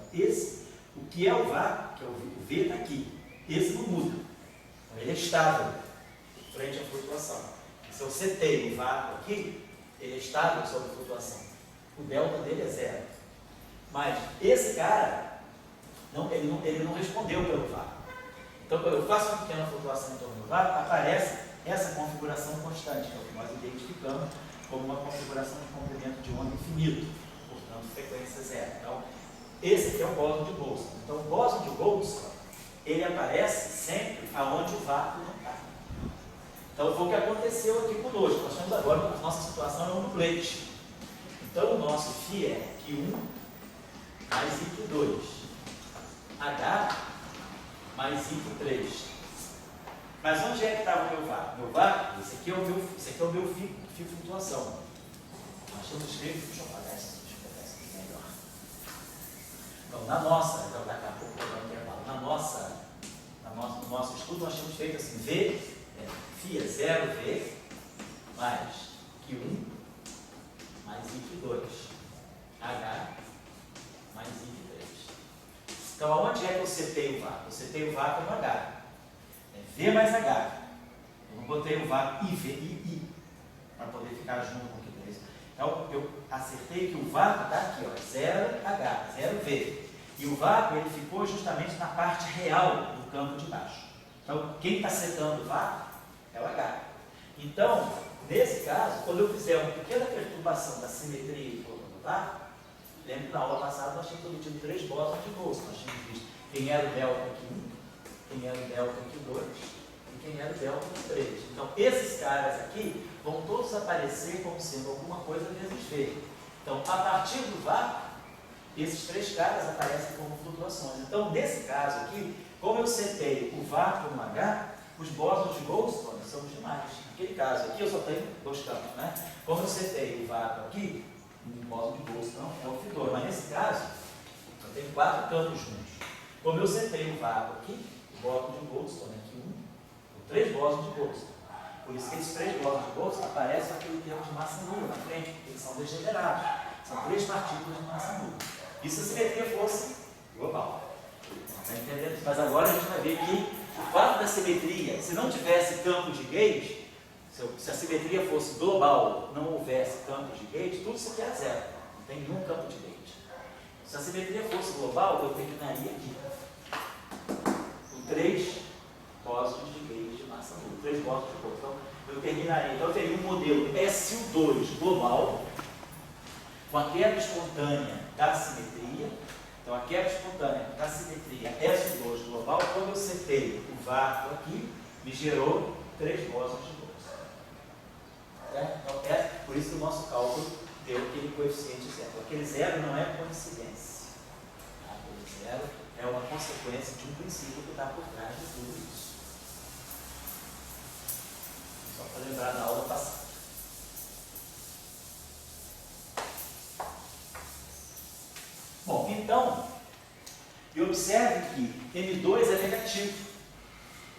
o que é o vácuo, que é o V está aqui, esse não muda. Então, ele é estável frente à flutuação. Se eu setei o vácuo aqui, ele é estável sob a flutuação. O delta dele é zero. Mas esse cara, ele não respondeu pelo vácuo. Então, quando eu faço uma pequena flutuação em torno do vácuo, aparece essa configuração constante, que é o que nós identificamos como uma configuração de comprimento de onda infinito, portanto, frequência zero. Então, esse aqui é o bóson de Boltzmann. Então, o bóson de Boltzmann, ele aparece sempre aonde o vácuo não está. Então, foi o que aconteceu aqui conosco. Nós temos agora, a nossa situação é um duplete. Então, o nosso φ é Q1 mais IQ2, H mais IQ3. Mas onde é que estava o meu vácuo? Meu vácuo, esse aqui é o meu φ flutuação. Nós temos escrito, deixa eu apagar isso aqui melhor. Então, daqui a pouco eu vou dar um intervalo. No nosso estudo, nós temos feito assim, φ é 0V mais Q1 mais IQ2, H mais IQ3. Então, aonde é que eu setei o vácuo? Eu setei o vácuo no H. É V mais H. Eu não botei o vácuo I para poder ficar junto com o Q3. Então, eu acertei que o vácuo está aqui, ó, 0H, 0V. E o vácuo ele ficou justamente na parte real do campo de baixo. Então, quem está setando o vácuo é o H. Então, nesse caso, quando eu fizer uma pequena perturbação da simetria em torno do vácuo, lembra que na aula passada nós tínhamos obtido 3 bósons de Boltzmann. Nós tínhamos visto quem era o delta Q1, quem era o delta Q2 e quem era o delta Q3. Então, esses caras aqui vão todos aparecer como sendo alguma coisa vezes V. Então, a partir do vácuo, esses 3 caras aparecem como flutuações. Então, nesse caso aqui, como eu setei o vácuo no H, os bósons de Boltzmann são os demais. Naquele caso aqui, eu só tenho 2 campos, né? Como eu setei o vácuo aqui, o bóson de Boltzmann é o Φ2. Mas nesse caso, eu tenho 4 campos juntos. Como eu setei o vácuo aqui, o bóson de Boltzmann aqui, 3 bósons de Boltzmann. Por isso que esses 3 bósons de Boltzmann aparecem naquele termo de massa nula na frente, porque eles são degenerados. São 3 partículas de massa nula. E se a simetria fosse global? Está entendendo? Mas agora a gente vai ver que o fato da simetria, se não tivesse campo de gauge, se a simetria fosse global, não houvesse campo de gauge, tudo isso aqui é zero. Não tem nenhum campo de gauge. Se a simetria fosse global, eu terminaria aqui. Com 3 bósons de gauge de massa nula. 3 bósons de Boltzmann. Então, eu terminaria. Então, eu teria um modelo SU2 global, com a quebra espontânea da simetria. Então, a quebra espontânea da simetria SU2 global, quando eu setei o vácuo aqui, me gerou 3 bósons de Boltzmann. Então, por isso que o nosso cálculo deu aquele coeficiente zero. Aquele zero não é coincidência. Aquele zero é uma consequência de um princípio que está por trás de tudo isso. Só para lembrar da aula passada. Bom, então, e observe que M2 é negativo.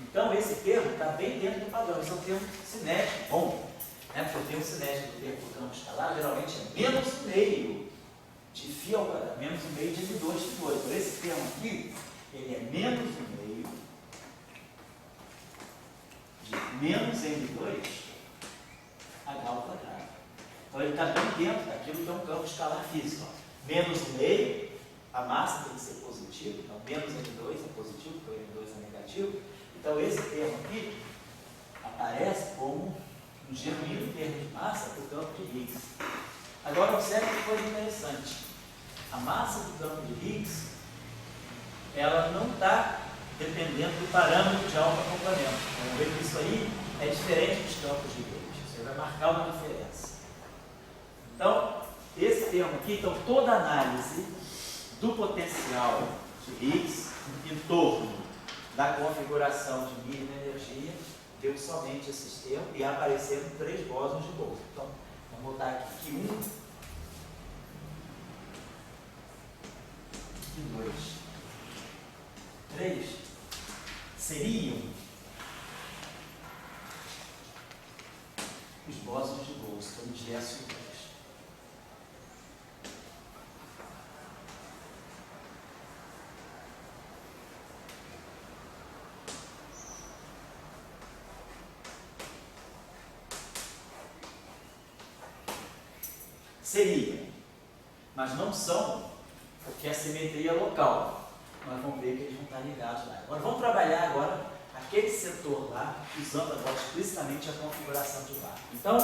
Então, esse termo está bem dentro do padrão. Esse é um termo cinético, bom. Porque o termo cinético do termo por campo escalar geralmente é menos um meio de φ ao quadrado, menos um meio de M2 de 2. Por esse termo aqui, ele é menos um meio de menos M2 H ao quadrado. Então, ele está bem dentro daquilo que é um campo escalar físico. Ó. Menos um meio, a massa tem que ser positiva, então menos M2 é positivo, porque o M2 é negativo. Então, esse termo aqui aparece como um genuíno termo de massa para o campo de Higgs. Agora observe que coisa interessante. A massa do campo de Higgs, ela não está dependendo do parâmetro de alfa-complemento. Vamos ver que isso aí é diferente dos campos de Higgs. Você vai marcar uma diferença. Então, esse termo aqui, então toda análise do potencial de Higgs em torno da configuração de mínima energia deu somente esses termos e apareceram 3 bósons de Bose. Então, vamos botar aqui que 1 e 2, 3 seriam os bósons de Bose, como os Gerson e 2. Seriam, mas não são, porque a simetria é local. Nós vamos ver que eles vão estar ligados lá. Agora vamos trabalhar agora aquele setor lá, usando agora explicitamente a configuração de barra. Então,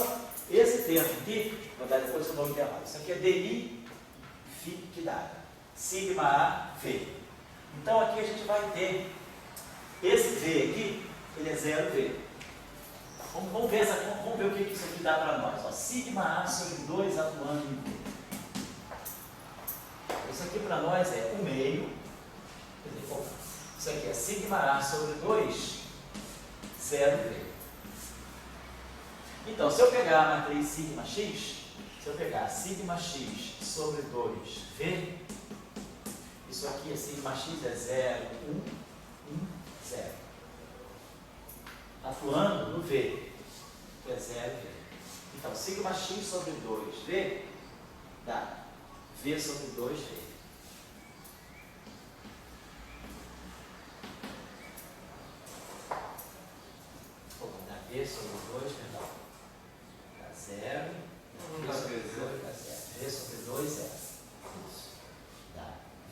esse termo aqui, vou dar depois o nome intervalo. Isso aqui é DI, que dá sigma A, V. Então aqui a gente vai ter esse V aqui, ele é 0V. Vamos ver o que isso aqui dá para nós. Ó, sigma A sobre 2 atuando em V. Isso aqui para nós é 1/2. Isso aqui é sigma A sobre 2, 0V. Então, se eu pegar a matriz sigma x, se eu pegar sigma x sobre 2V, isso aqui é sigma x é 0, 1, 1, 0. Atuando no V, que é 0V. Então, sigma x sobre 2V dá V sobre 2V. Dá V sobre 2, perdão. Dá 0. V sobre 2 dá 0. V sobre 2, 0. Isso. Dá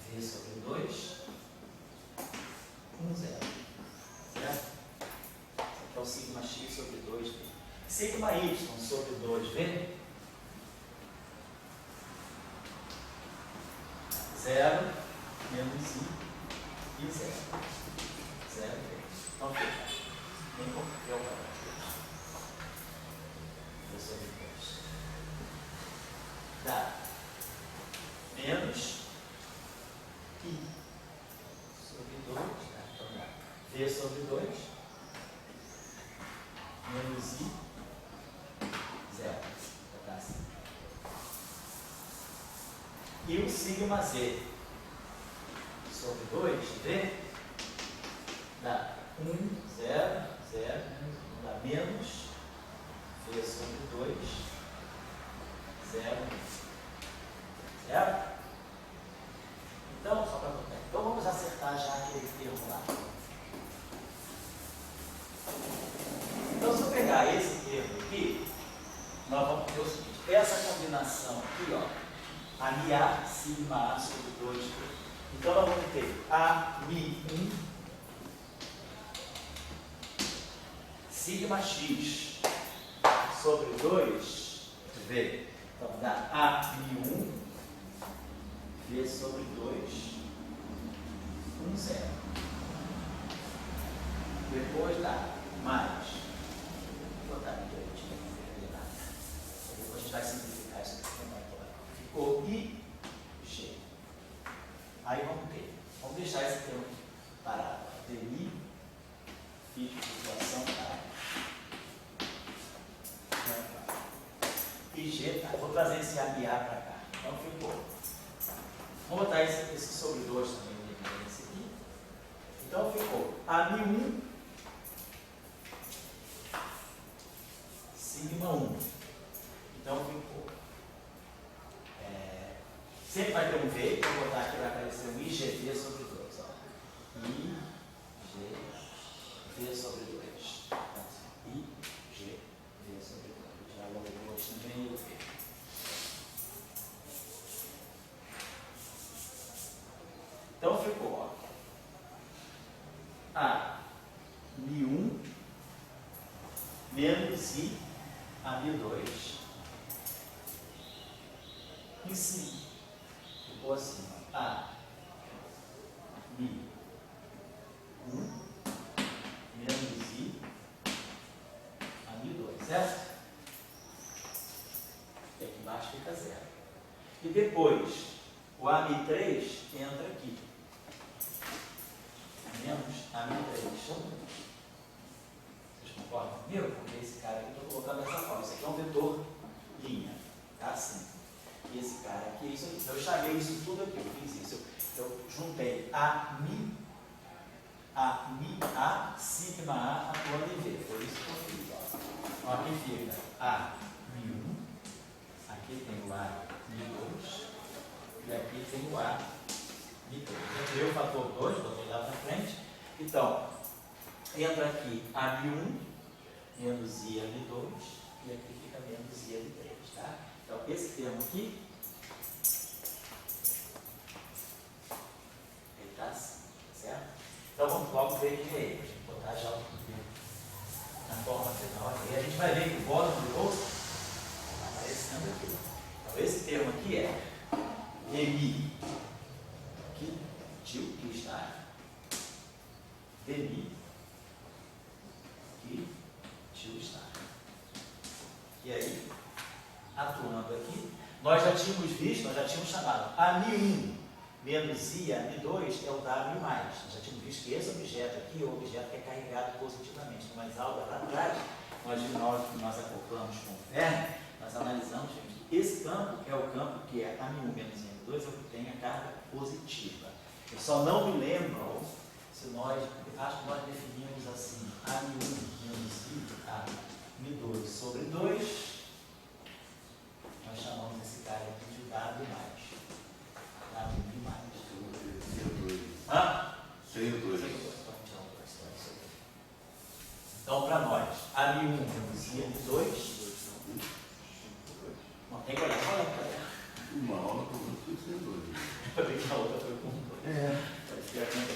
V sobre 2, 1, 0. Certo? Então, sigma x sobre 2V. Sigma y sobre 2V, 0 menos I e 0. 0V. Então, fica. Nem confio para V sobre 2. Dá menos I sobre 2. Então, dá V sobre 2. Menos I, 0. Tá assim. E o sigma Z sobre 2V dá 1, 0, 0, dá menos V sobre 2, 0, certo? Então, só para contar. Então, vamos acertar já aquele termo lá. Então, se eu pegar esse termo aqui, nós vamos ter o seguinte: essa combinação aqui, ó, a MA sigma A sobre 2. Então, nós vamos ter A Mi1 sigma X sobre 2V. Então, dá A Mi1 V sobre 2, 1, 0. Depois dá mais. Vou botar aqui direitinho, não vou perder nada. Depois a gente vai simplificar isso aqui. Ficou I, G. Aí vamos ter. Vamos deixar esse termo parado. DI, fiz situação parada. IG, tá. Vou trazer esse ABA para cá. Então ficou. Vamos botar esse sobre 2 também nesse aqui. Então ficou AMI1 sigma 1. Então ficou. Sempre vai ter um V, vou botar aqui, vai aparecer um IGV sobre 2. Ó. IGV sobre 2. IGV sobre 2. Já logo também o V. Então ficou, ó. A Mi1 menos I ficou assim, ó. A, Mi, 1, menos I, a Mi 2, certo? E aqui embaixo fica 0. E depois, o a Mi 3 entra aqui. Menos a Mi 3. Vocês concordam comigo? Porque esse cara aqui eu estou colocando dessa forma. Isso aqui é um vetor linha. Tá assim. E esse cara aqui é isso aqui. Então eu chamei isso tudo aqui. Eu fiz isso. Eu juntei a Mi, A, sigma A, atuando em V. Foi isso que eu fiz. Ó. Então aqui fica a Mi 1. Aqui tem o a Mi 2. E aqui tem o a Mi 3. Eu criei o fator 2, botei lá na frente. Então, entra aqui a Mi 1, menos I a Mi 2, e aqui fica menos I a Mi 3, tá? Então, esse termo aqui, ele está assim, certo? Então, vamos logo ver quem é ele. Vou botar já o na forma final aqui. A gente vai ver que o bolo do outro está aparecendo aqui. Então, esse termo aqui é Mi, que tio que está, Mi, que tio está. E aí, atuando aqui, nós já tínhamos visto, nós já tínhamos chamado a Mi 1 menos I a Mi 2 é o W+. Nós já tínhamos visto que esse objeto aqui é o objeto que é carregado positivamente. Mas algo lá atrás, nós acoplamos com o Verne, nós analisamos que esse campo é o campo que é a Mi 1 menos I a Mi 2 é o que tem a carga positiva. Eu só não me lembro se nós, acho que nós definimos assim, a Mi 1 menos I a Mi 2 sobre 2, nós chamamos esse cara aqui de W+. W+. Hã? Sem o 2. Então, para nós, a Mi 1 menos I a Mi 2, não tem que olhar, só olhar para ela. Uma aula com você sem 2. Eu vi que a outra foi com 2.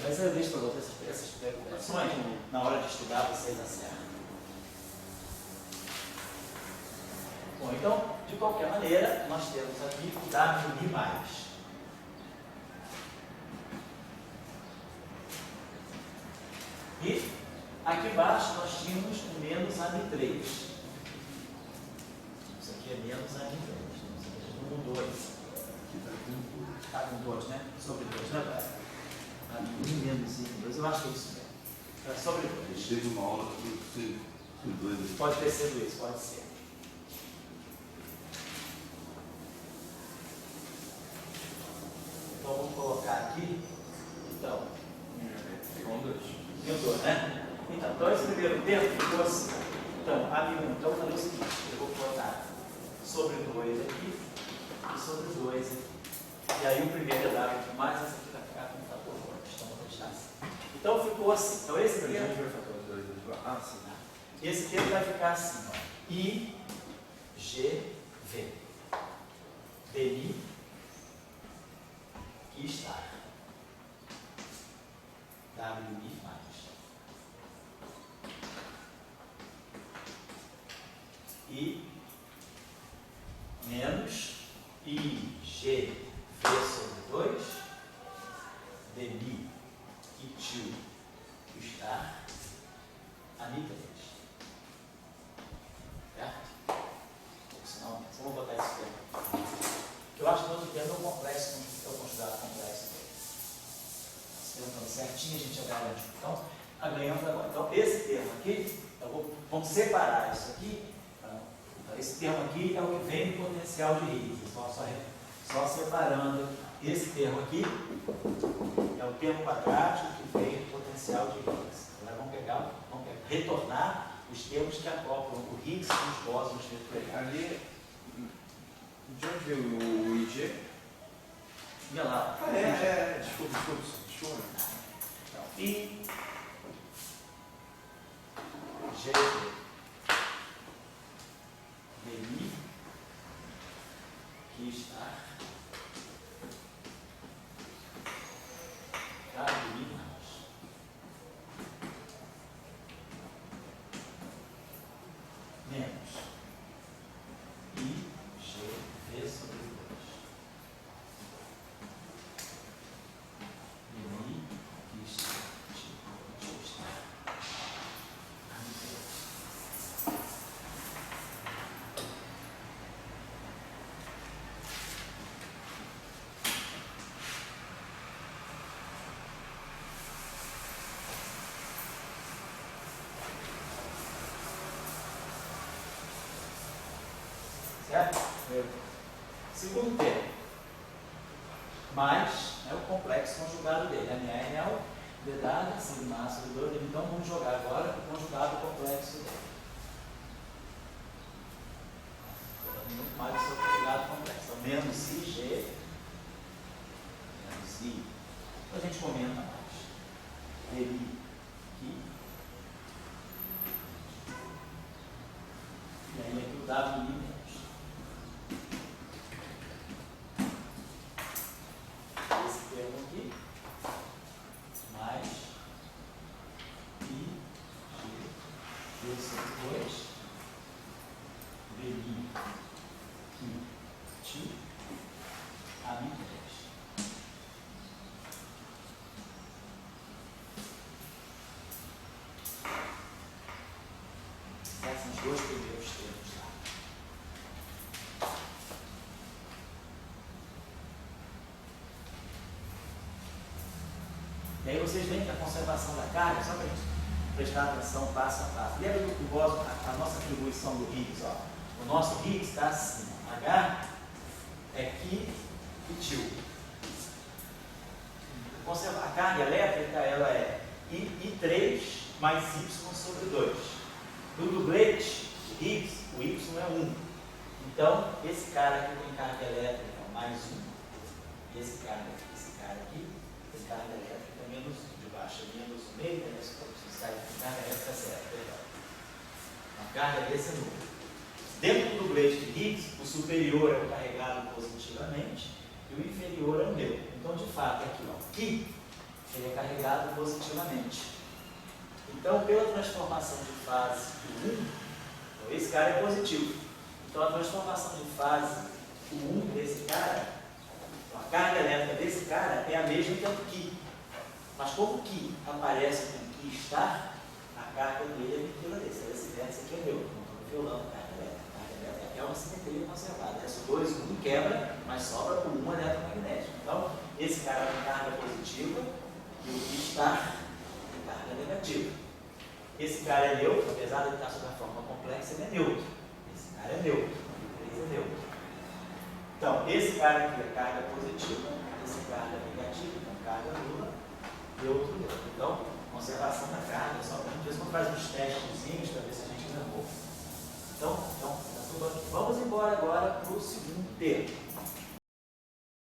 Mas eu deixo para vocês essas preocupações, na hora de estudar, vocês acertam. Bom, então, de qualquer maneira, nós temos aqui o W'. E aqui embaixo nós tínhamos o menos a Mi 3. Isso aqui é menos a Mi 3. Não mudou isso. Está com 2, né? Sobre 2, né, pai? A Mi 1 menos I 2, eu acho que é isso mesmo. É sobre 2. Teve uma aula com 2. Pode ter sido isso, pode ser. Então vamos colocar aqui. Então, Igual 2. mudou, né? Então esse primeiro termo ficou assim. Então, a Mi 1, então vou fazer o seguinte, eu vou botar sobre 2 aqui e sobre 2 aqui. E aí o primeiro é W+, essa aqui vai ficar com o fator 2. Então vou deixar assim. Então ficou assim. Então esse termo. Ah, sim. Esse termo vai ficar assim, ó. I, G, V. DI, que está. WI+. I menos I, G, V sobre 2. DI, que tio, que está. A Mi 3. Certo? Senão, só vou botar esse termo. Eu acho que o outro termo é o complexo, eu considero complexo. Se perguntando certinho, a gente já garante. Então, ganhamos agora. Então, esse termo aqui, vamos separar isso aqui. Então, esse termo aqui é o que vem do potencial de Higgs. Só separando esse termo aqui, é o termo quadrático que vem do potencial de Higgs. Agora vamos retornar os termos que acoplam o Higgs com os bósons vetoriais. Ali, de onde veio o IG? Olha lá. Desculpa. Então, I, G, DI, que está, WI+. Menos I, G, V sobre 2. Segundo termo, mais o complexo conjugado dele. MA é o DW, sigma A sobre 2. Então vamos jogar agora o conjugado complexo dele. Muito mais o seu conjugado complexo. Então, menos IG, menos I. Então a gente comenta mais. Ele aqui. E aí aqui o WI menos. Esse termo aqui, mais I, G sobre 2, VI, Q, T, A, Mi, 3. Esses são os dois primeiros termos lá. E aí vocês veem que a conservação da carga, só para a gente prestar atenção passo a passo. Lembra do Bósio, a nossa atribuição do Higgs? Ó. O nosso Higgs está assim, H é Ki e Til. A carga elétrica ela é I3 mais Y sobre 2. No dublete, Higgs, o Y é 1. Então, esse cara aqui tem carga elétrica mais 1. E esse cara aqui tem carga elétrica menos 1. De baixo é menos 1 meio, né? Se sai com carga elétrica certa, perdão. A carga desse é número. Dentro do dublete de Higgs, o superior é o carregado positivamente e o inferior é o neutro. Então, de fato, aqui, ó, Ki, ele é carregado positivamente. Então, pela transformação de fase do 1, esse cara é positivo. Então, a transformação de fase do 1 desse cara, a carga elétrica desse cara é a mesma que a do Ki. Mas como o Ki aparece com o Ki estar, a carga dele é aquilo desse. Esse vértice aqui é neutro, não estou violando a carga elétrica. A carga elétrica é uma simetria conservada. Esse 2, 1 quebra, mas sobra o 1 eletromagnético. Então, esse cara tem carga positiva e o Ki está tem carga negativa. Esse cara é neutro, apesar de ele estar sob a forma complexa, ele é neutro. Esse cara é neutro, o 3 é neutro. Então, esse cara aqui é carga positiva, esse carga negativa, então carga nula, neutro, neutro. Então, conservação da carga, só que às vezes quando faz uns testezinhos para ver se a gente ganhou. Então, tá tudo aqui. Vamos embora agora para o segundo termo.